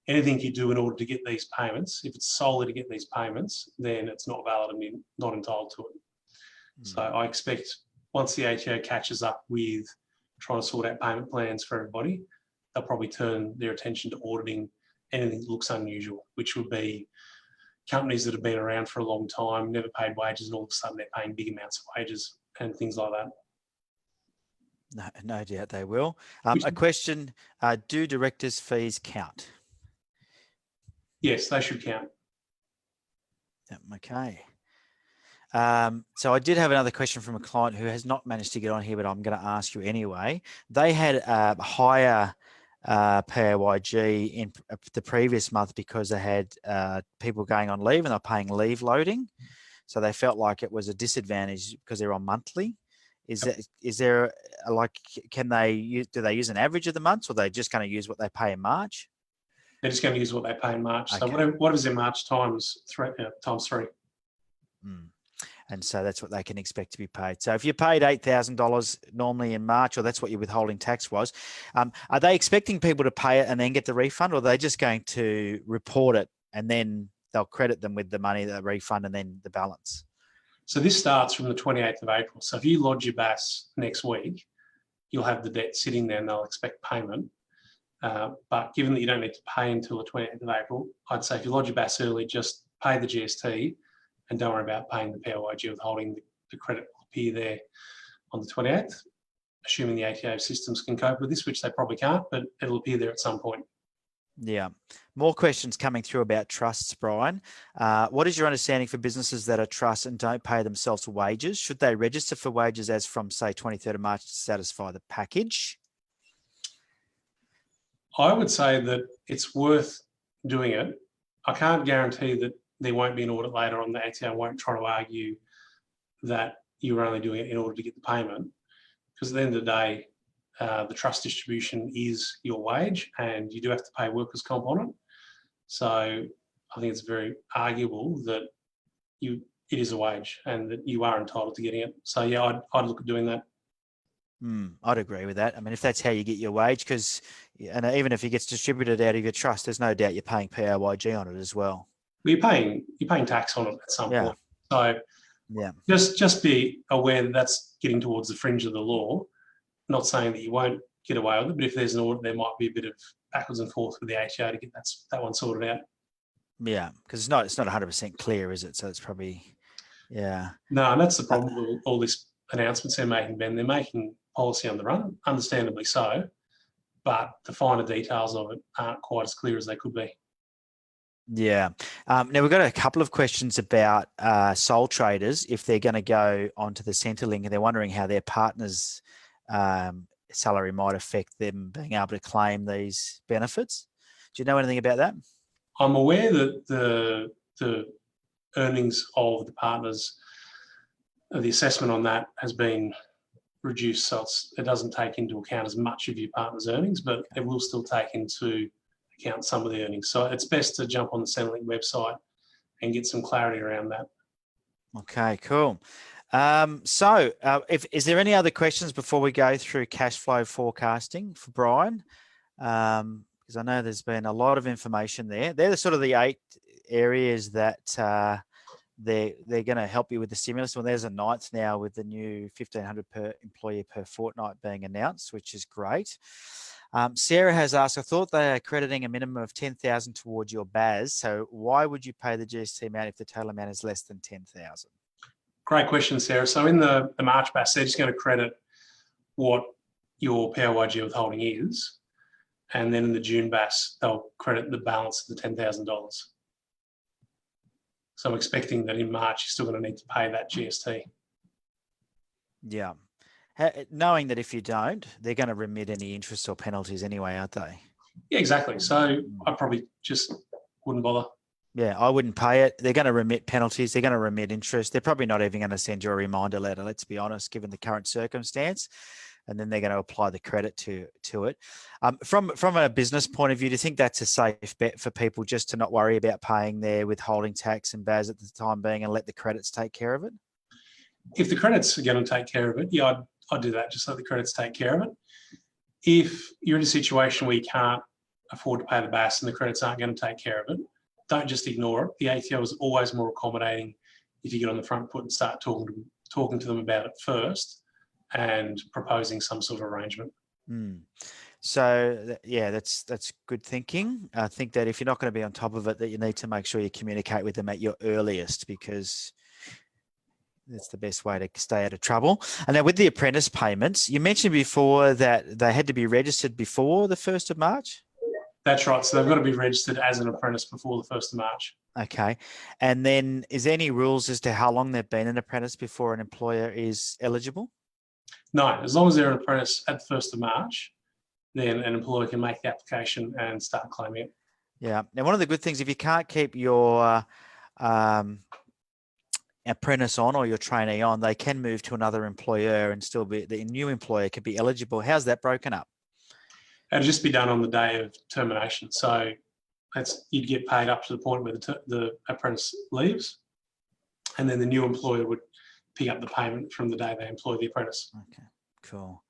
anything you do in order to get these payments, if it's solely to get these payments, then it's not valid and you're not entitled to it. So I expect once the ATO catches up with trying to sort out payment plans for everybody, they'll probably turn their attention to auditing anything that looks unusual, which would be companies that have been around for a long time, never paid wages, and all of a sudden they're paying big amounts of wages and things like that. No doubt they will. A question, do directors' fees count? Yes, they should count. Okay. So I did have another question from a client who has not managed to get on here, but I'm going to ask you anyway. They had a higher PAYG in the previous month because they had people going on leave and they're paying leave loading. So they felt like it was a disadvantage because they're on monthly. Is there like, do they use an average of the months or are they just going to use what they pay in March? They're just going to use what they pay in March. Okay. So what is in March times 3? And so that's what they can expect to be paid. So if you paid $8,000 normally in March, or that's what your withholding tax was, are they expecting people to pay it and then get the refund, or are they just going to report it and then they'll credit them with the money, the refund, and then the balance? So this starts from the 28th of April. So if you lodge your BAS next week, you'll have the debt sitting there and they'll expect payment. But given that you don't need to pay until the 28th of April, I'd say if you lodge your BAS early, just pay the GST and don't worry about paying the PAYG withholding. The credit will appear there on the 28th, assuming the ATO systems can cope with this, which they probably can't, but it'll appear there at some point. Yeah. More questions coming through about trusts, Brian. What is your understanding for businesses that are trusts and don't pay themselves wages? Should they register for wages as from, say, 23rd of March to satisfy the package? I would say that it's worth doing it. I can't guarantee that there won't be an audit later on. The ATO won't try to argue that you were only doing it in order to get the payment, because at the end of the day, the trust distribution is your wage and you do have to pay workers' comp on it. So I think it's very arguable that it is a wage and that you are entitled to getting it. So yeah, I'd look at doing that. I'd agree with that. I mean, if that's how you get your wage, because even if it gets distributed out of your trust, there's no doubt you're paying PAYG on it as well. You're paying tax on it at some point. So yeah, just be aware that that's getting towards the fringe of the law. Not saying that you won't get away with it, but if there's an audit, there might be a bit of backwards and forth with the ATO to get that one sorted out. Yeah, because it's not 100% clear, is it? So it's probably, yeah. No, and that's the problem with all these announcements they're making, Ben. They're making policy on the run, understandably so, but the finer details of it aren't quite as clear as they could be. Yeah. Now, we've got a couple of questions about sole traders, if they're going to go onto the Centrelink, and they're wondering how their partners' salary might affect them being able to claim these benefits. Do you know anything about that? I'm aware that the earnings of the partners, the assessment on that has been reduced, so it doesn't take into account as much of your partner's earnings, but it will still take into account some of the earnings. So it's best to jump on the Centrelink website and get some clarity around that. Okay, cool. Is there any other questions before we go through cash flow forecasting for Brian? Because I know there's been a lot of information there. They're sort of the 8 areas that they're going to help you with the stimulus. Well, there's a 9th now with the new $1,500 per employee per fortnight being announced, which is great. Sarah has asked, I thought they are crediting a minimum of $10,000 towards your BAS. So why would you pay the GST amount if the total amount is less than $10,000? Great question, Sarah. So in the March BAS, they're just going to credit what your PAYG withholding is, and then in the June BAS, they'll credit the balance of the $10,000. So I'm expecting that in March, you're still going to need to pay that GST. Yeah. Knowing that if you don't, they're going to remit any interest or penalties anyway, aren't they? Yeah, exactly. So I probably just wouldn't bother. Yeah, I wouldn't pay it. They're going to remit penalties. They're going to remit interest. They're probably not even going to send you a reminder letter, let's be honest, given the current circumstance. And then they're going to apply the credit to it. From a business point of view, do you think that's a safe bet for people just to not worry about paying their withholding tax and BAS at the time being and let the credits take care of it? If the credits are going to take care of it, yeah, I'd do that. Just let the credits take care of it. If you're in a situation where you can't afford to pay the BAS and the credits aren't going to take care of it, don't just ignore it. The ATO is always more accommodating if you get on the front foot and start talking to them about it first and proposing some sort of arrangement. So yeah, that's good thinking. I think that if you're not going to be on top of it, that you need to make sure you communicate with them at your earliest, because that's the best way to stay out of trouble. And now with the apprentice payments, you mentioned before that they had to be registered before the 1st of March? That's right. So they've got to be registered as an apprentice before the 1st of March. Okay. And then is there any rules as to how long they've been an apprentice before an employer is eligible? No, as long as they're an apprentice at the 1st of March, then an employer can make the application and start claiming it. Yeah. Now, one of the good things, if you can't keep your apprentice on or your trainee on, they can move to another employer and still be, the new employer could be eligible. How's that broken up? It'll just be done on the day of termination. So you'd get paid up to the point where the apprentice leaves, and then the new employer would pick up the payment from the day they employ the apprentice. Okay, cool.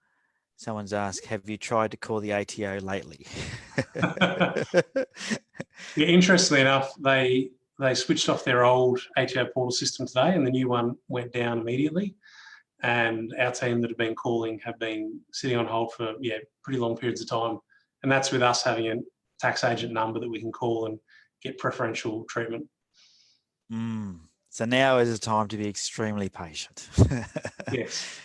Someone's asked, have you tried to call the ATO lately? Yeah, interestingly enough, they switched off their old ATO portal system today, and the new one went down immediately. And our team that have been calling have been sitting on hold for pretty long periods of time And that's with us having a tax agent number that we can call and get preferential treatment. So now is the time to be extremely patient. Yes.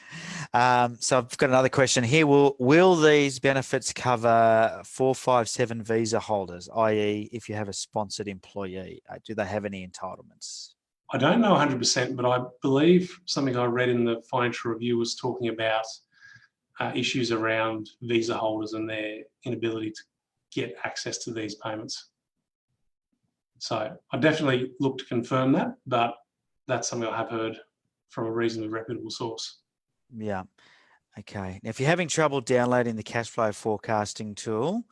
So I've got another question here. Will these benefits cover 457 visa holders, i.e. if you have a sponsored employee? Do they have any entitlements? I don't know 100%, but I believe something I read in the financial review was talking about issues around visa holders and their inability to get access to these payments. So I definitely look to confirm that, but that's something I have heard from a reasonably reputable source. Yeah. Okay. Now, if you're having trouble downloading the cash flow forecasting tool,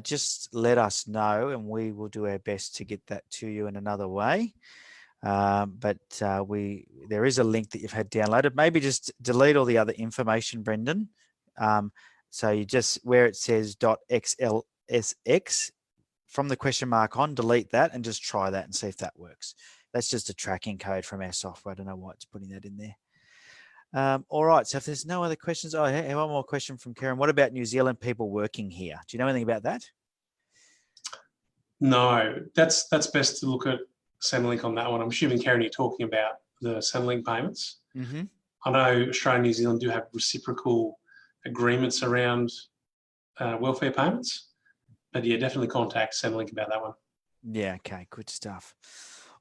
just let us know and we will do our best to get that to you in another way. But there is a link that you've had downloaded. Maybe just delete all the other information, Brendan. So you just, where it says .xlsx, from the question mark on, delete that and just try that and see if that works. That's just a tracking code from our software. I don't know why it's putting that in there. All right. So if there's no other questions, I have one more question from Karen. What about New Zealand people working here? Do you know anything about that? No, that's best to look at Centrelink on that one. I'm assuming, Karen, you're talking about the Centrelink payments. Mm-hmm. I know Australia and New Zealand do have reciprocal agreements around welfare payments. But yeah, definitely contact Centrelink about that one. Yeah, okay, good stuff.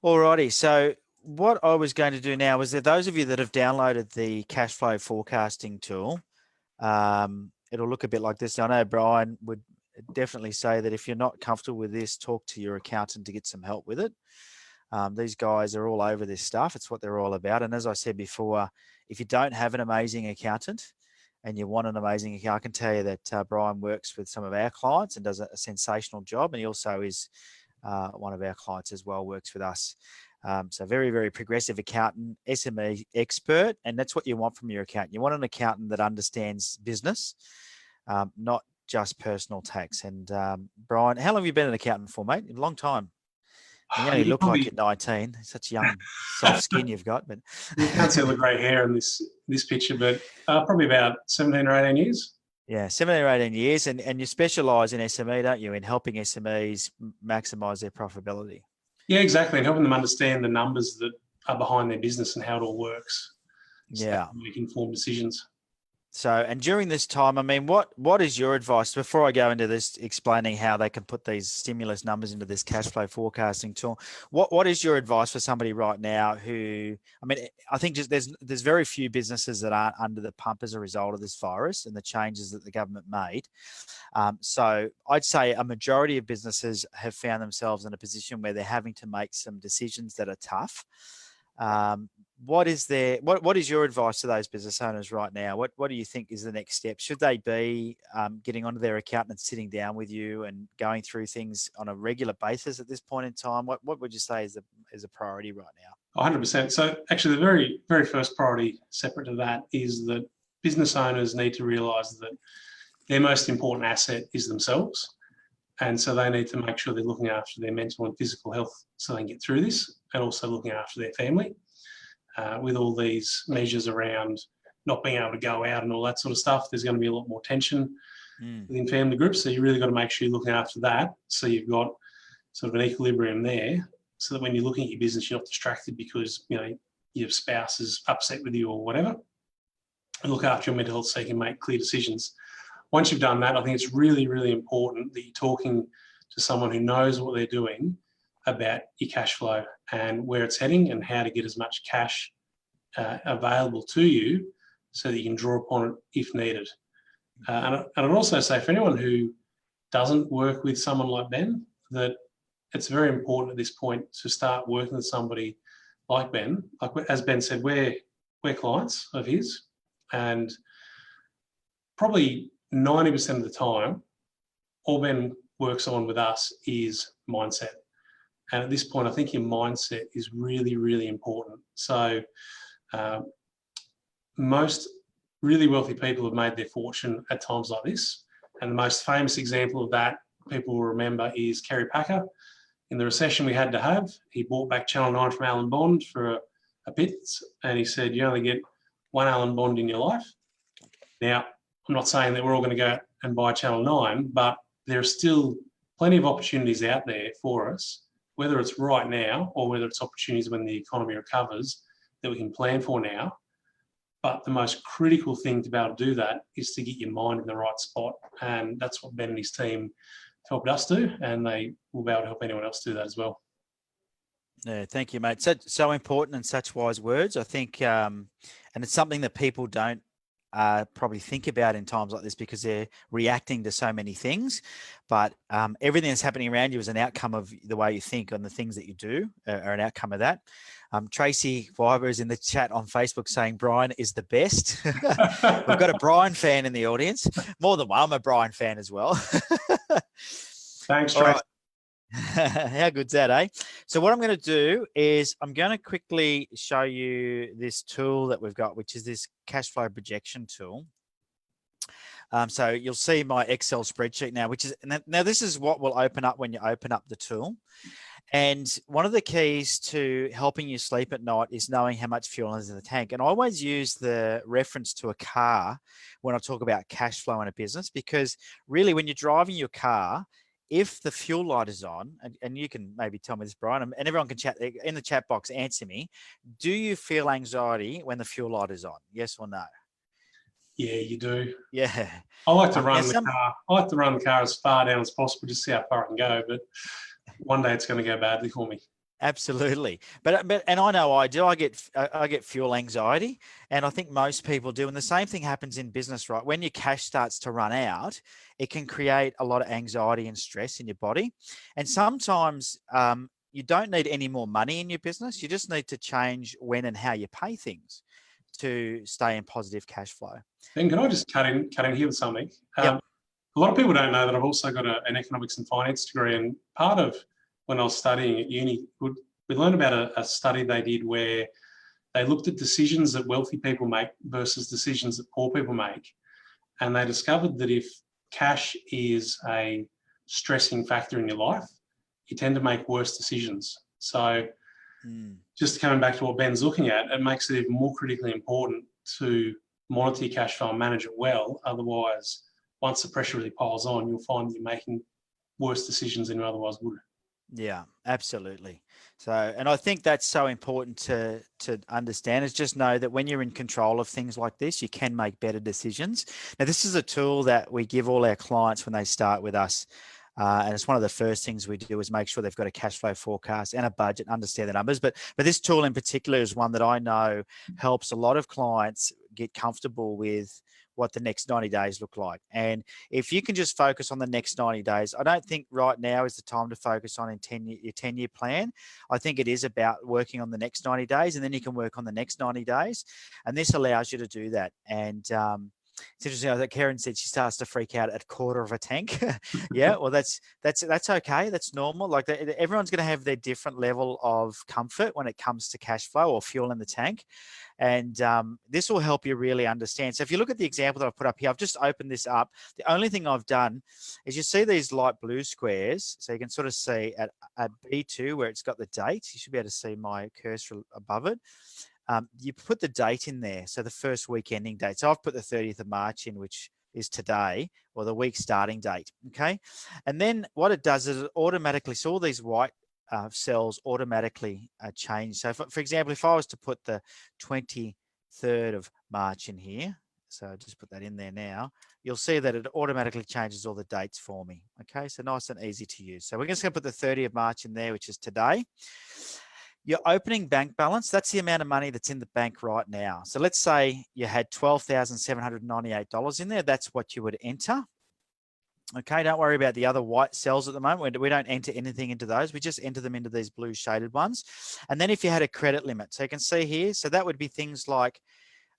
All righty. So what I was going to do now is that those of you that have downloaded the cash flow forecasting tool, it'll look a bit like this. I know Brian would definitely say that if you're not comfortable with this, talk to your accountant to get some help with it. These guys are all over this stuff. It's what they're all about. And as I said before, if you don't have an amazing accountant, and you want an amazing account, I can tell you that Brian works with some of our clients and does a sensational job. And he also is one of our clients as well, works with us. So very, very progressive accountant, SME expert. And that's what you want from your accountant. You want an accountant that understands business, not just personal tax. And Brian, how long have you been an accountant for, mate? A long time. You only look like you're 19. Such young, soft skin you've got. But you can't see all the grey hair in this picture, but probably about 17 or 18 years. Yeah, 17 or 18 years. And you specialise in SME, don't you, in helping SMEs maximise their profitability? Yeah, exactly. And helping them understand the numbers that are behind their business and how it all works. So yeah. make informed decisions. So, and during this time, I mean, what is your advice, before I go into this, explaining how they can put these stimulus numbers into this cash flow forecasting tool? What is your advice for somebody right now who, I mean, I think just there's very few businesses that aren't under the pump as a result of this virus and the changes that the government made. So I'd say a majority of businesses have found themselves in a position where they're having to make some decisions that are tough. What is your advice to those business owners right now? What do you think is the next step? Should they be getting onto their accountant and sitting down with you and going through things on a regular basis at this point in time? What would you say is a priority right now? 100%. So actually the very, very first priority separate to that is that business owners need to realise that their most important asset is themselves. And so they need to make sure they're looking after their mental and physical health so they can get through this, and also looking after their family. With all these measures around not being able to go out and all that sort of stuff, there's going to be a lot more tension within family groups. So you really got to make sure you're looking after that. So you've got sort of an equilibrium there, so that when you're looking at your business, you're not distracted because your spouse is upset with you or whatever. And look after your mental health so you can make clear decisions. Once you've done that, I think it's really, really important that you're talking to someone who knows what they're doing about your cash flow and where it's heading and how to get as much cash available to you so that you can draw upon it if needed. And I'd also say for anyone who doesn't work with someone like Ben, that it's very important at this point to start working with somebody like Ben. Like, as Ben said, we're clients of his, and probably 90% of the time, all Ben works on with us is mindset. And at this point, I think your mindset is really, really important. So most really wealthy people have made their fortune at times like this. And the most famous example of that people will remember is Kerry Packer. In the recession we had to have, he bought back Channel 9 from Alan Bond for a bit. And he said, you only get one Alan Bond in your life. Now, I'm not saying that we're all going to go out and buy Channel 9, but there are still plenty of opportunities out there for us, whether it's right now or whether it's opportunities when the economy recovers that we can plan for now. But the most critical thing to be able to do that is to get your mind in the right spot. And that's what Ben and his team helped us do, and they will be able to help anyone else do that as well. Yeah, thank you, mate. So important and such wise words. I think, and it's something that people don't probably think about in times like this because they're reacting to so many things. But everything that's happening around you is an outcome of the way you think, and the things that you do are an outcome of that. Tracy Fiber is in the chat on Facebook saying Brian is the best. We've got a Brian fan in the audience. More than one, I'm a Brian fan as well. Thanks, All Tracy. right. How good's that, eh? So what I'm going to do is I'm going to quickly show you this tool that we've got, which is this cash flow projection tool. So you'll see my Excel spreadsheet now, which is, now this is what will open up when you open up the tool. And one of the keys to helping you sleep at night is knowing how much fuel is in the tank. And I always use the reference to a car when I talk about cash flow in a business, because really when you're driving your car, if the fuel light is on, and you can maybe tell me this, Brian, and everyone can chat in the chat box, answer me. Do you feel anxiety when the fuel light is on? Yes or no? Yeah, you do. Yeah. I like to run the car. I like to run the car as far down as possible, just to see how far I can go. But one day it's going to go badly for me. Absolutely. But and I know I do. I get fuel anxiety, and I think most people do. And the same thing happens in business, right? When your cash starts to run out, it can create a lot of anxiety and stress in your body. And sometimes you don't need any more money in your business. You just need to change when and how you pay things to stay in positive cash flow. Ben, can I just cut in here with something? Yep. A lot of people don't know that I've also got an economics and finance degree, and part of when I was studying at uni, we learned about a study they did where they looked at decisions that wealthy people make versus decisions that poor people make. And they discovered that if cash is a stressing factor in your life, you tend to make worse decisions. So just coming back to what Ben's looking at, it makes it even more critically important to monitor your cash flow and manage it well. Otherwise, once the pressure really piles on, you'll find that you're making worse decisions than you otherwise would. Yeah, absolutely. So, and I think that's so important to understand, is just know that when you're in control of things like this, you can make better decisions. Now, this is a tool that we give all our clients when they start with us. And it's one of the first things we do is make sure they've got a cash flow forecast and a budget, understand the numbers. But this tool in particular is one that I know helps a lot of clients get comfortable with what the next 90 days look like. And if you can just focus on the next 90 days, I don't think right now is the time to focus on your 10-year plan. I think it is about working on the next 90 days, and then you can work on the next 90 days. And this allows you to do that. And it's interesting that Karen said she starts to freak out at a quarter of a tank. Yeah, well, that's okay. That's normal. Like everyone's going to have their different level of comfort when it comes to cash flow or fuel in the tank. And this will help you really understand. So if you look at the example that I've put up here, I've just opened this up. The only thing I've done is you see these light blue squares. So you can sort of see at B2 where it's got the date. You should be able to see my cursor above it. You put the date in there. So the first week ending date. So I've put the 30th of March in, which is today, or the week starting date. Okay. And then what it does is it automatically, so all these white cells automatically change. So for example, if I was to put the 23rd of March in here, so just put that in there now, you'll see that it automatically changes all the dates for me. Okay, so nice and easy to use. So we're just going to put the 30th of March in there, which is today. Your opening bank balance, that's the amount of money that's in the bank right now. So let's say you had $12,798 in there. That's what you would enter. Okay, don't worry about the other white cells at the moment. We don't enter anything into those. We just enter them into these blue shaded ones. And then if you had a credit limit, so you can see here, so that would be things like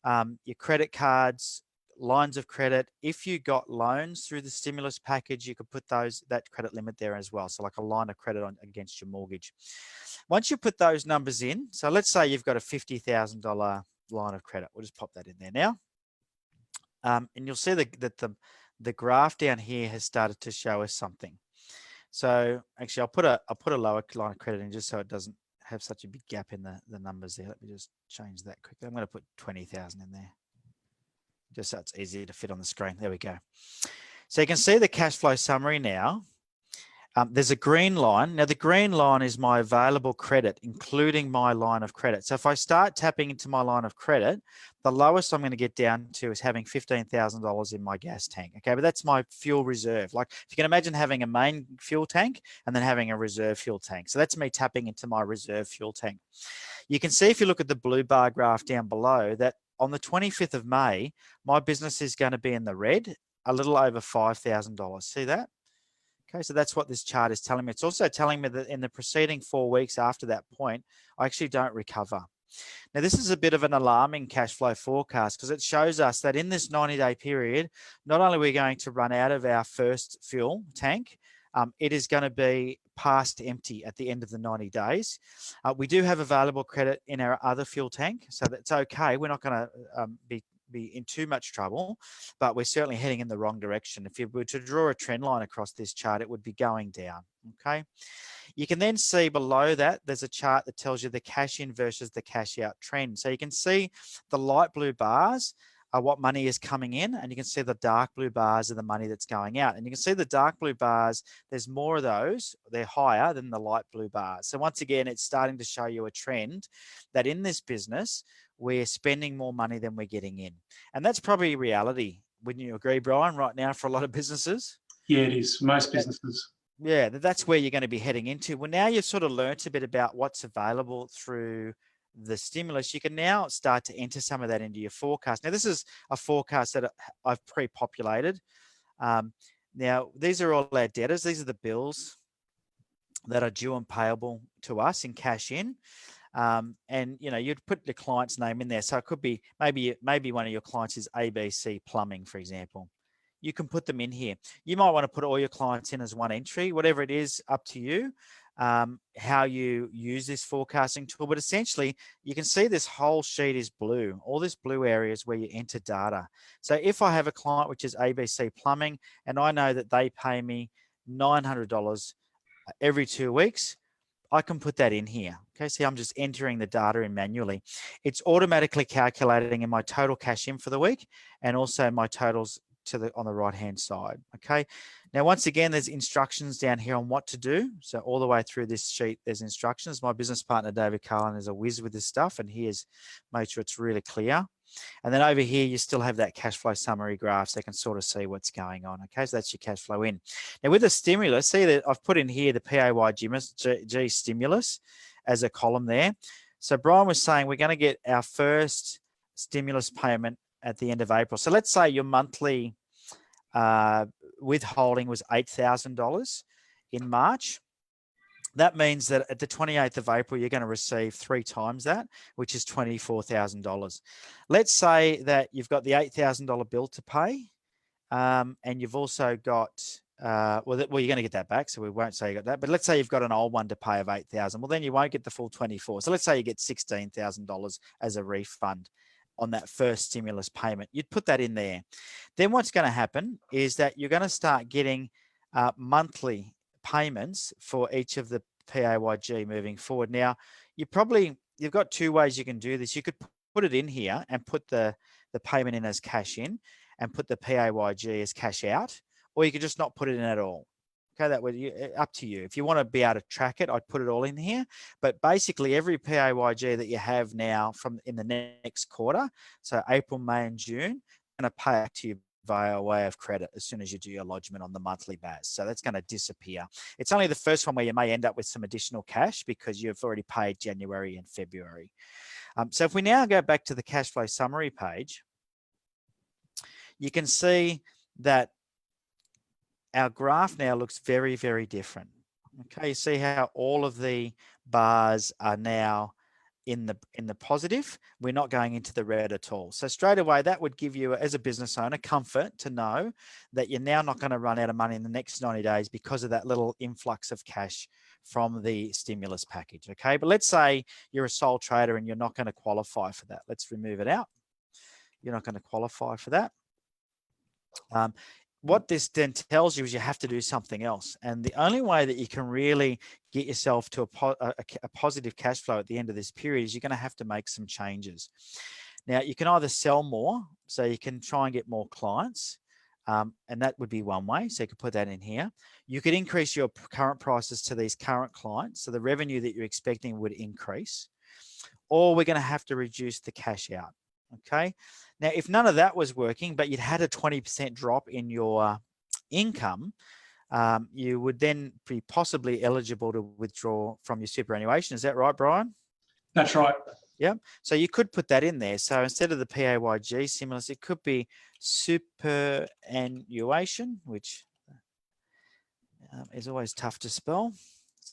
your credit cards, lines of credit. If you got loans through the stimulus package, you could put that credit limit there as well. So like a line of credit against your mortgage. Once you put those numbers in, so let's say you've got a $50,000 line of credit. We'll just pop that in there now. And you'll see that the graph down here has started to show us something. So actually I'll put a lower line of credit in just so it doesn't have such a big gap in the numbers there. Let me just change that quickly. I'm going to put 20,000 in there, just so it's easier to fit on the screen. There we go. So you can see the cash flow summary now. There's a green line. Now the green line is my available credit, including my line of credit. So if I start tapping into my line of credit, the lowest I'm going to get down to is having $15,000 in my gas tank. Okay, but that's my fuel reserve. Like if you can imagine having a main fuel tank and then having a reserve fuel tank. So that's me tapping into my reserve fuel tank. You can see if you look at the blue bar graph down below that on the 25th of May, my business is going to be in the red, a little over $5,000. See that? Okay, so that's what this chart is telling me. It's also telling me that in the preceding 4 weeks after that point, I actually don't recover. Now, this is a bit of an alarming cash flow forecast because it shows us that in this 90-day period, not only are we going to run out of our first fuel tank, it is going to be past empty at the end of the 90 days. We do have available credit in our other fuel tank, so that's okay. We're not going to be in too much trouble, but we're certainly heading in the wrong direction. If you were to draw a trend line across this chart, it would be going down, okay? You can then see below that, there's a chart that tells you the cash in versus the cash out trend. So you can see the light blue bars are what money is coming in, and you can see the dark blue bars are the money that's going out. And you can see the dark blue bars, there's more of those, they're higher than the light blue bars. So once again, it's starting to show you a trend that in this business, we're spending more money than we're getting in. And that's probably reality. Wouldn't you agree, Brian, right now for a lot of businesses? Yeah, it is. Most businesses. Yeah, that's where you're going to be heading into. Well, now you've sort of learnt a bit about what's available through the stimulus. You can now start to enter some of that into your forecast. Now, this is a forecast that I've pre-populated. Now, these are all our debtors. These are the bills that are due and payable to us in cash in. And you know, you'd put the client's name in there. So it could be maybe one of your clients is ABC Plumbing, for example. You can put them in here. You might want to put all your clients in as one entry, whatever it is, up to you, how you use this forecasting tool. But essentially, you can see this whole sheet is blue. All this blue area is where you enter data. So if I have a client which is ABC Plumbing, and I know that they pay me $900 every 2 weeks, I can put that in here. Okay, see, I'm just entering the data in manually. It's automatically calculating in my total cash in for the week and also my totals on the right-hand side. Okay, now once again, there's instructions down here on what to do. So all the way through this sheet, there's instructions. My business partner, David Carlin, is a whiz with this stuff, and he has made sure it's really clear. And then over here, you still have that cash flow summary graph, so you can sort of see what's going on. Okay, so that's your cash flow in. Now with the stimulus, see that I've put in here the PAYG stimulus as a column there. So Brian was saying we're going to get our first stimulus payment at the end of April. So let's say your monthly withholding was $8,000 in March. That means that at the 28th of April, you're going to receive 3 times that, which is $24,000. Let's say that you've got the $8,000 bill to pay, and you've also got, well, you're going to get that back, so we won't say you got that. But let's say you've got an old one to pay of $8,000. Well, then you won't get the full 24. So let's say you get $16,000 as a refund on that first stimulus payment. You'd put that in there. Then what's going to happen is that you're going to start getting monthly payments for each of the PAYG moving forward. Now, you've got 2 ways you can do this. You could put it in here and put the payment in as cash in and put the PAYG as cash out, or you could just not put it in at all. Okay, that would up to you. If you want to be able to track it, I'd put it all in here. But basically, every PAYG that you have now from in the next quarter, so April, May, and June, going to pay back to you via way of credit as soon as you do your lodgement on the monthly BAS. So that's going to disappear. It's only the first one where you may end up with some additional cash because you've already paid January and February. So if we now go back to the cash flow summary page, you can see that our graph now looks very, very different. Okay, you see how all of the bars are now in the positive. We're not going into the red at all. So straight away, that would give you, as a business owner, comfort to know that you're now not going to run out of money in the next 90 days because of that little influx of cash from the stimulus package. Okay, but let's say you're a sole trader and you're not going to qualify for that. Let's remove it out. You're not going to qualify for that. What this then tells you is you have to do something else. And the only way that you can really get yourself to a positive cash flow at the end of this period is you're going to have to make some changes. Now, you can either sell more, so you can try and get more clients. And that would be one way. So you could put that in here. You could increase your current prices to these current clients. So the revenue that you're expecting would increase, or we're going to have to reduce the cash out. Okay. Now, if none of that was working, but you'd had a 20% drop in your income, you would then be possibly eligible to withdraw from your superannuation. Is that right, Brian? That's right. Yeah. So you could put that in there. So instead of the PAYG stimulus, it could be superannuation, which is always tough to spell.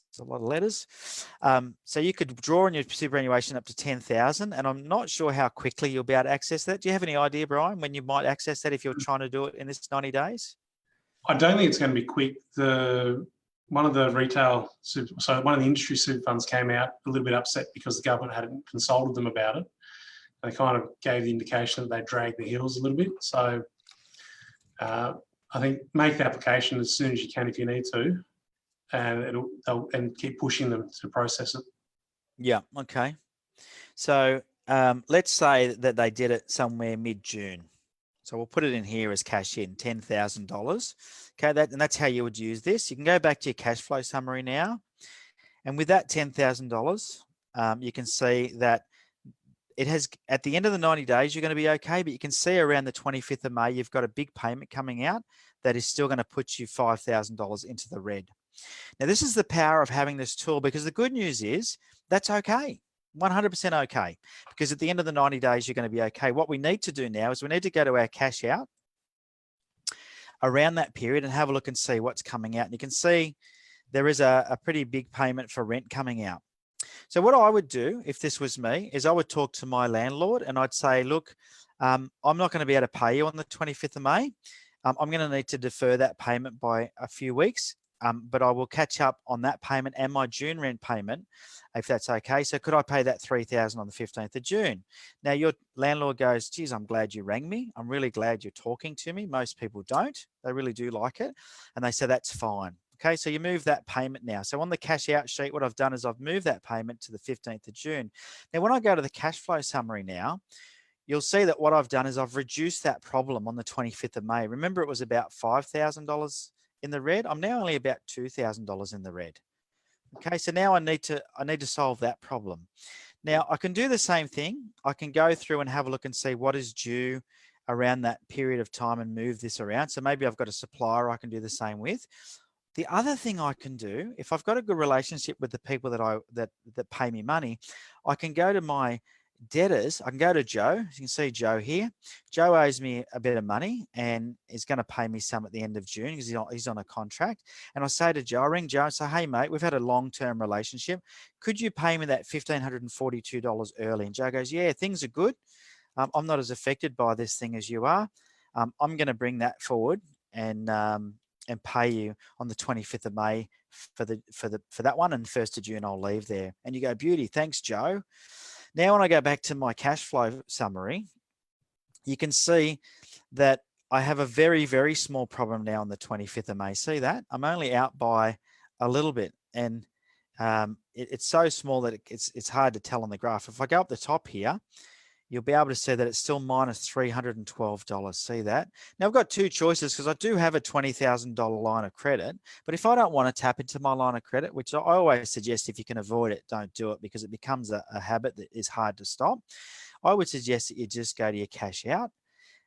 It's a lot of letters. So you could draw on your superannuation up to 10,000, and I'm not sure how quickly you'll be able to access that. Do you have any idea, Brian, when you might access that if you're trying to do it in this 90 days? I don't think it's going to be quick. One of the industry super funds came out a little bit upset because the government hadn't consulted them about it. They kind of gave the indication that they dragged their heels a little bit. So I think make the application as soon as you can if you need to, and keep pushing them to process it. Yeah. Okay. So let's say that they did it somewhere mid-June. So we'll put it in here as cash in, $10,000. Okay, and that's how you would use this. You can go back to your cash flow summary now. And with that $10,000, you can see that it has, at the end of the 90 days, you're going to be okay, but you can see around the 25th of May, you've got a big payment coming out that is still going to put you $5,000 into the red. Now, this is the power of having this tool, because the good news is that's okay. 100% okay, because at the end of the 90 days, you're going to be okay. What we need to do now is we need to go to our cash out around that period and have a look and see what's coming out. And you can see there is a pretty big payment for rent coming out. So what I would do if this was me is I would talk to my landlord and I'd say, look, I'm not going to be able to pay you on the 25th of May. I'm going to need to defer that payment by a few weeks. But I will catch up on that payment and my June rent payment, if that's okay. So could I pay that $3,000 on the 15th of June? Now your landlord goes, geez, I'm glad you rang me. I'm really glad you're talking to me. Most people don't. They really do like it. And they say, that's fine. Okay, so you move that payment now. So on the cash out sheet, what I've done is I've moved that payment to the 15th of June. Now, when I go to the cash flow summary now, you'll see that what I've done is I've reduced that problem on the 25th of May. Remember, it was about $5,000 in the red. I'm now only about $2,000 in the red. Okay, so now I need to solve that problem. Now I can do the same thing. I can go through and have a look and see what is due around that period of time and move this around. So maybe I've got a supplier I can do the same with. The other thing I can do, if I've got a good relationship with the people that pay me money, I can go to my debtors. I can go to Joe. You can see Joe here. Joe owes me a bit of money and is going to pay me some at the end of June because he's on a contract. And I say to Joe, I ring Joe and say, hey, mate, we've had a long-term relationship. Could you pay me that $1,542 early? And Joe goes, yeah, things are good. I'm not as affected by this thing as you are. I'm going to bring that forward and pay you on the 25th of May for that one, and 1st of June I'll leave there. And you go, beauty, thanks, Joe. Now, when I go back to my cash flow summary, you can see that I have a very, very small problem now on the 25th of May. See that? I'm only out by a little bit, and it's so small that it's hard to tell on the graph. If I go up the top here, you'll be able to see that it's still minus $312. See that? Now, I've got two choices because I do have a $20,000 line of credit. But if I don't want to tap into my line of credit, which I always suggest if you can avoid it, don't do it because it becomes a habit that is hard to stop. I would suggest that you just go to your cash out,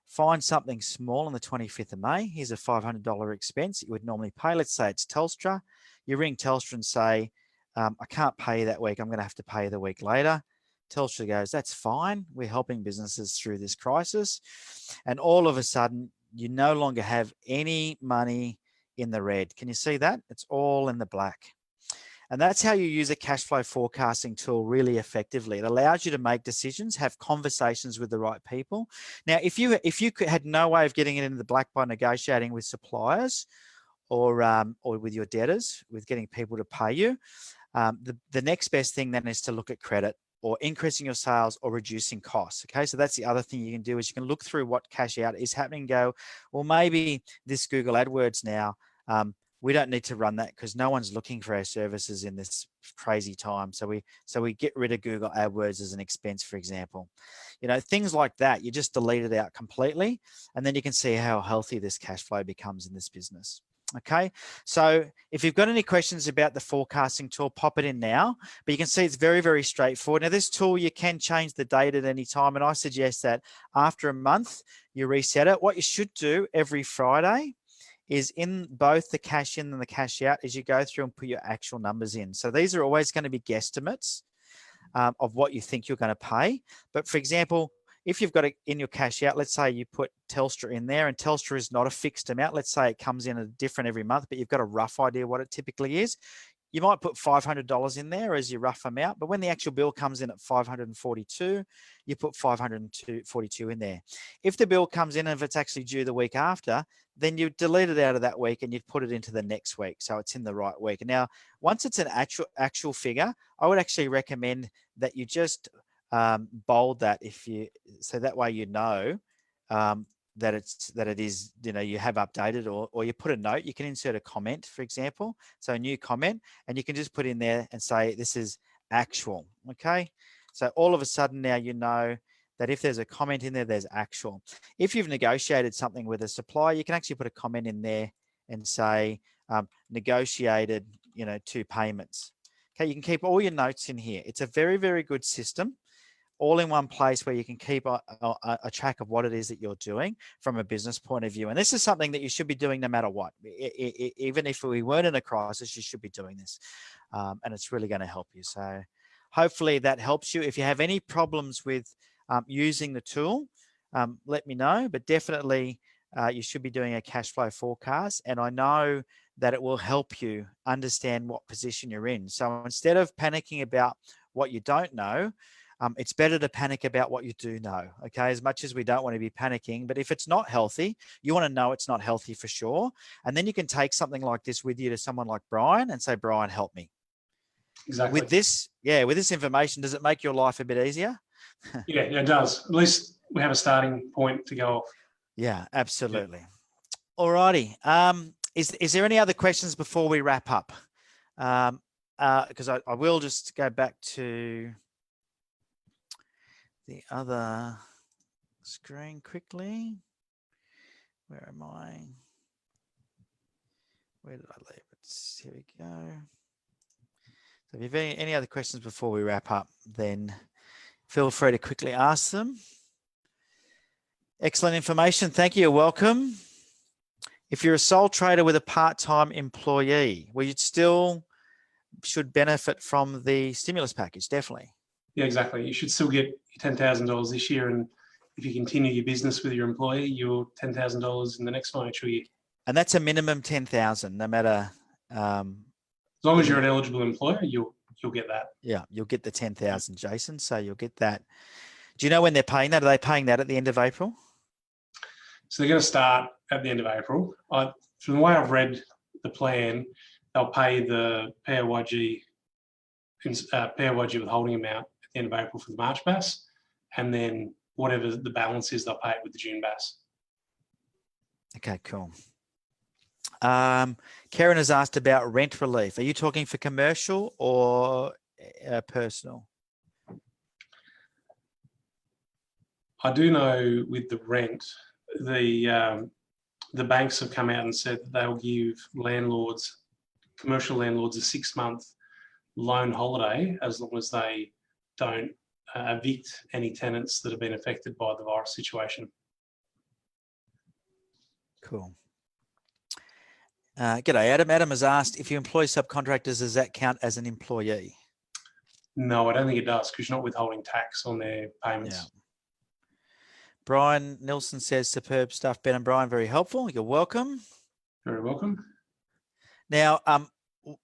find something small on the 25th of May. Here's a $500 expense you would normally pay. Let's say it's Telstra. You ring Telstra and say, I can't pay you that week. I'm going to have to pay you the week later. Telstra goes, that's fine. We're helping businesses through this crisis. And all of a sudden, you no longer have any money in the red. Can you see that? It's all in the black. And that's how you use a cash flow forecasting tool really effectively. It allows you to make decisions, have conversations with the right people. Now, if you had no way of getting it into the black by negotiating with suppliers or with your debtors, with getting people to pay you, the next best thing then is to look at credit, or increasing your sales or reducing costs. Okay, so that's the other thing you can do is you can look through what cash out is happening and go, well, maybe this Google AdWords now, we don't need to run that because no one's looking for our services in this crazy time. So we get rid of Google AdWords as an expense, for example. Things like that, you just delete it out completely, and then you can see how healthy this cash flow becomes in this business. Okay, so if you've got any questions about the forecasting tool, pop it in now, but you can see it's very, very straightforward. Now, this tool, you can change the date at any time, and I suggest that after a month, you reset it. What you should do every Friday is in both the cash in and the cash out is you go through and put your actual numbers in. So these are always going to be guesstimates of what you think you're going to pay. But for example, if you've got it in your cash out, let's say you put Telstra in there, and Telstra is not a fixed amount. Let's say it comes in a different every month, but you've got a rough idea what it typically is. You might put $500 in there as your rough amount, but when the actual bill comes in at $542, you put $542 in there. If the bill comes in and if it's actually due the week after, then you delete it out of that week and you'd put it into the next week, so it's in the right week. Now, once it's an actual figure, I would actually recommend that you just bold that so that way that it is, you have updated, or you put a note. You can insert a comment, for example, so a new comment, and you can just put in there and say this is actual. Okay, so all of a sudden now you know that if there's a comment in there, there's actual. If you've negotiated something with a supplier, you can actually put a comment in there and say negotiated 2 payments. Okay, you can keep all your notes in here. It's a very, very good system, all in one place where you can keep a track of what it is that you're doing from a business point of view. And this is something that you should be doing no matter what. Even if we weren't in a crisis, you should be doing this. And it's really going to help you. So hopefully that helps you. If you have any problems with using the tool, let me know. But definitely you should be doing a cash flow forecast. And I know that it will help you understand what position you're in. So instead of panicking about what you don't know, it's better to panic about what you do know, okay? As much as we don't want to be panicking, but if it's not healthy, you want to know it's not healthy for sure. And then you can take something like this with you to someone like Brian and say, Brian, help me. Exactly. With this information, does it make your life a bit easier? Yeah, it does. At least we have a starting point to go off. Yeah, absolutely. Yeah. All righty. Is there any other questions before we wrap up? Because I will just go back to the other screen quickly. Where am I? Where did I leave it? Here we go. So if you have any other questions before we wrap up, then feel free to quickly ask them. Excellent information. Thank you. You're welcome. If you're a sole trader with a part-time employee, well, you still should benefit from the stimulus package, definitely. Yeah, exactly. You should still get your $10,000 this year, and if you continue your business with your employee, your $10,000 in the next financial year. And that's a minimum 10,000, no matter. As long as you're an eligible employer, you'll get that. Yeah, you'll get the 10,000, Jason. So you'll get that. Do you know when they're paying that? Are they paying that at the end of April? So they're going to start at the end of April. From the way I've read the plan, they'll pay the PRYG withholding amount at the end of April for the March BAS, and then whatever the balance is, they'll pay it with the June BAS. Okay, cool. Karen has asked about rent relief. Are you talking for commercial or personal? I do know with the rent, the banks have come out and said that they'll give commercial landlords a 6-month loan holiday as long as they don't evict any tenants that have been affected by the virus situation. Cool. G'day, Adam. Adam has asked, if you employ subcontractors, does that count as an employee? No, I don't think it does, because you're not withholding tax on their payments. Yeah. Brian Nilsson says, superb stuff, Ben and Brian, very helpful. You're welcome. Very welcome. Now,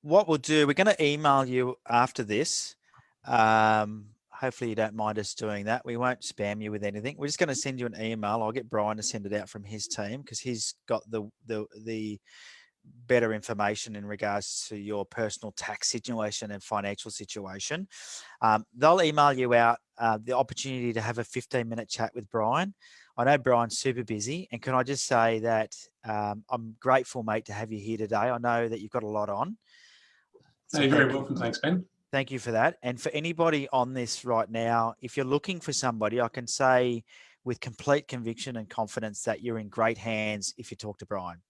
what we'll do, we're going to email you after this. Hopefully you don't mind us doing that. We won't spam you with anything. We're just going to send you an email. I'll get Brian to send it out from his team because he's got the better information in regards to your personal tax situation and financial situation. They'll email you out the opportunity to have a 15-minute chat with Brian. I know Brian's super busy, and can I just say that I'm grateful, mate, to have you here today. I know that you've got a lot on. So you're very welcome. Thanks, Ben. Thank you for that. And for anybody on this right now, if you're looking for somebody, I can say with complete conviction and confidence that you're in great hands if you talk to Brian.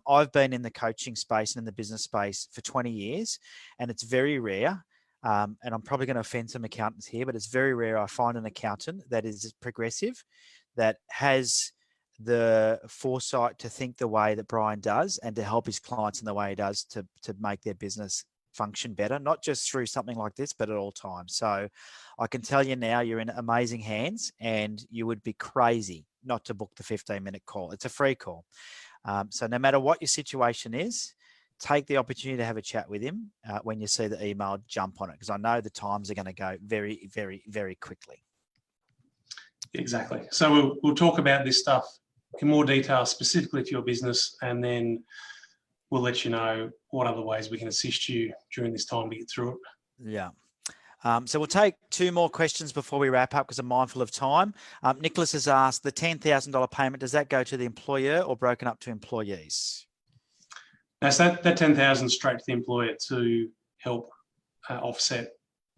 I've been in the coaching space and in the business space for 20 years, and it's very rare. And I'm probably going to offend some accountants here, but it's very rare I find an accountant that is progressive, that has the foresight to think the way that Brian does and to help his clients in the way he does to make their business function better, not just through something like this, but at all times. So I can tell you now, you're in amazing hands, and you would be crazy not to book the 15-minute call. It's a free call. So no matter what your situation is, take the opportunity to have a chat with him. When you see the email, jump on it, because I know the times are going to go very, very, very quickly. Exactly. So we'll talk about this stuff in more detail, specifically for your business, and then we'll let you know what other ways we can assist you during this time to get through it. Yeah. So we'll take two more questions before we wrap up, because I'm mindful of time. Nicholas has asked, the $10,000 payment, does that go to the employer or broken up to employees? Now, so that $10,000 straight to the employer to help offset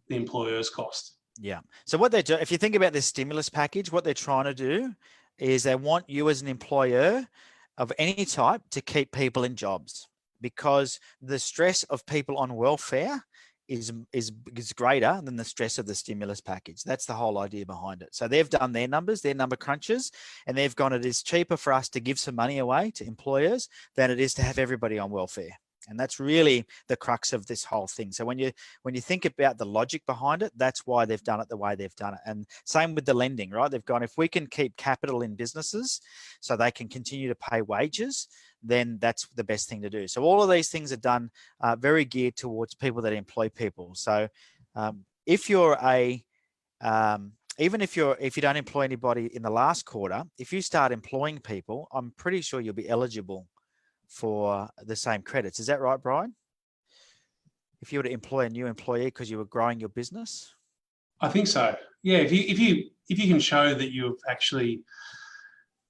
the employer's cost. Yeah. So what they do, if you think about this stimulus package, what they're trying to do is they want you as an employer of any type to keep people in jobs, because the stress of people on welfare is greater than the stress of the stimulus package. That's the whole idea behind it. So they've done their numbers, their number crunches, and they've gone, it is cheaper for us to give some money away to employers than it is to have everybody on welfare. And that's really the crux of this whole thing. So when you think about the logic behind it, that's why they've done it the way they've done it. And same with the lending, right? They've gone, if we can keep capital in businesses so they can continue to pay wages, then that's the best thing to do. So all of these things are done very geared towards people that employ people. So if you're even if you don't employ anybody in the last quarter, if you start employing people, I'm pretty sure you'll be eligible for the same credits. Is that right, Brian? If you were to employ a new employee because you were growing your business? I think so. Yeah, if you can show that you've actually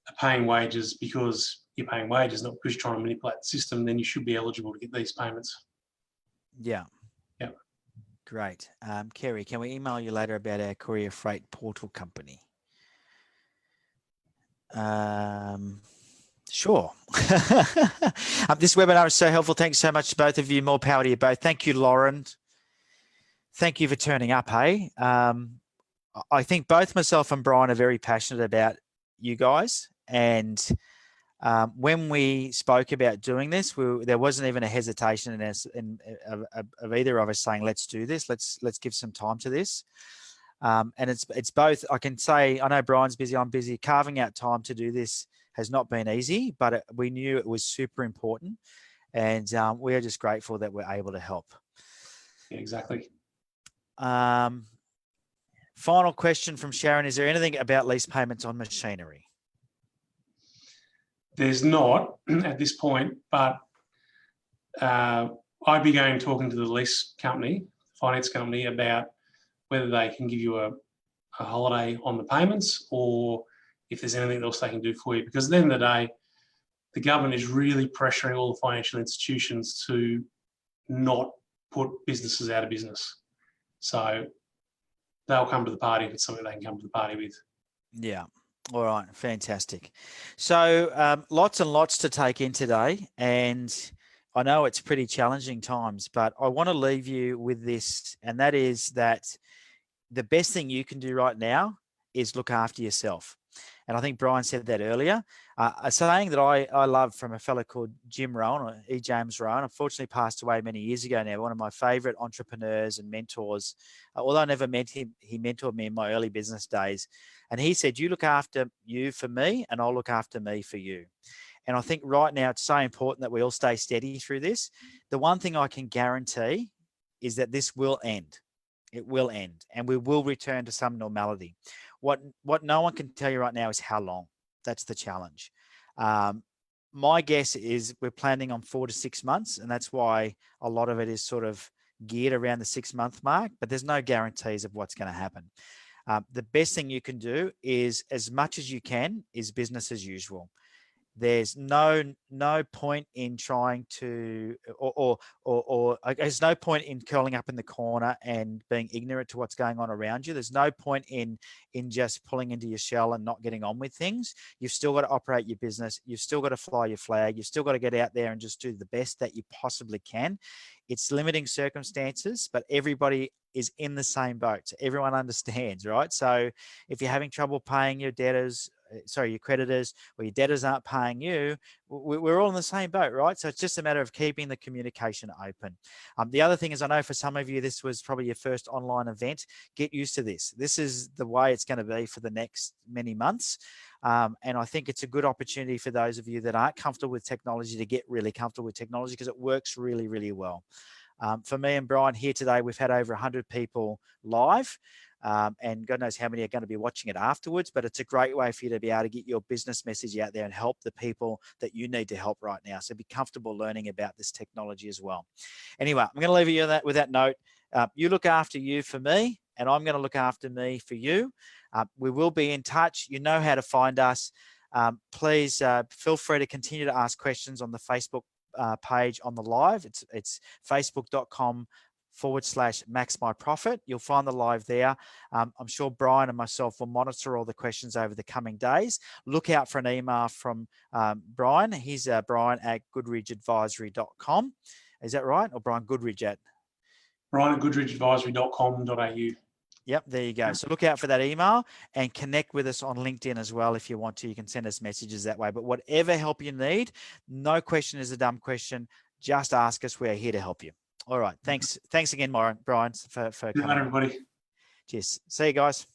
are paying wages because you're paying wages, not because you're trying to manipulate the system, then you should be eligible to get these payments. Yeah. Yeah. Great. Kerry, can we email you later about our courier freight portal company? Sure. This webinar is so helpful. Thanks so much to both of you. More power to you both. Thank you, Lauren. Thank you for turning up, hey? I think both myself and Brian are very passionate about you guys. And when we spoke about doing this, there wasn't even a hesitation in us, of either of us saying, let's do this. Let's give some time to this. And it's both. I can say, I know Brian's busy, I'm busy. Carving out time to do this has not been easy, but we knew it was super important, and we are just grateful that we're able to help. Yeah, exactly. Final question from Sharon. Is there anything about lease payments on machinery? There's not at this point, but I'd be talking to the lease company, finance company, about whether they can give you a holiday on the payments, or if there's anything else they can do for you. Because at the end of the day, the government is really pressuring all the financial institutions to not put businesses out of business. So they'll come to the party if it's something they can come to the party with. Yeah. All right. Fantastic. So lots and lots to take in today. And I know it's pretty challenging times, but I want to leave you with this, and that is that the best thing you can do right now is look after yourself. And I think Brian said that earlier. A saying that I love from a fellow called Jim Rohn, or E. James Rohn, unfortunately passed away many years ago now, one of my favorite entrepreneurs and mentors. Although I never met him, he mentored me in my early business days. And he said, you look after you for me, and I'll look after me for you. And I think right now it's so important that we all stay steady through this. The one thing I can guarantee is that this will end. It will end, and we will return to some normality. What no one can tell you right now is how long. That's the challenge. My guess is we're planning on 4 to 6 months, and that's why a lot of it is sort of geared around the 6-month mark, but there's no guarantees of what's going to happen. The best thing you can do is, as much as you can, is business as usual. There's no point in trying to, or there's no point in curling up in the corner and being ignorant to what's going on around you. There's no point in just pulling into your shell and not getting on with things. You've still got to operate your business. You've still got to fly your flag. You've still got to get out there and just do the best that you possibly can. It's limiting circumstances, but everybody is in the same boat. So everyone understands, right? So if you're having trouble paying your debtors, your creditors, or your debtors aren't paying you, we're all in the same boat, right? So it's just a matter of keeping the communication open. The other thing is, I know for some of you, this was probably your first online event. Get used to this. This is the way it's going to be for the next many months. And I think it's a good opportunity for those of you that aren't comfortable with technology to get really comfortable with technology, because it works really, really well. For me and Brian here today, we've had over 100 people live. And God knows how many are going to be watching it afterwards, but it's a great way for you to be able to get your business message out there and help the people that you need to help right now. So be comfortable learning about this technology as well. Anyway, I'm going to leave you with that note. You look after you for me, and I'm going to look after me for you. We will be in touch. You know how to find us. Please feel free to continue to ask questions on the Facebook page on the live. It's facebook.com/maxmyprofit. You'll find the live there. I'm sure Brian and myself will monitor all the questions over the coming days. Look out for an email from Brian. He's Brian at goodridgeadvisory.com. Is that right? Or Brian Goodridge at? Brian at goodridgeadvisory.com.au. Yep, there you go. So look out for that email and connect with us on LinkedIn as well if you want to. You can send us messages that way. But whatever help you need, no question is a dumb question. Just ask us. We're here to help you. All right. Thanks again, Brian, for coming. Good night, everybody. Cheers. See you guys.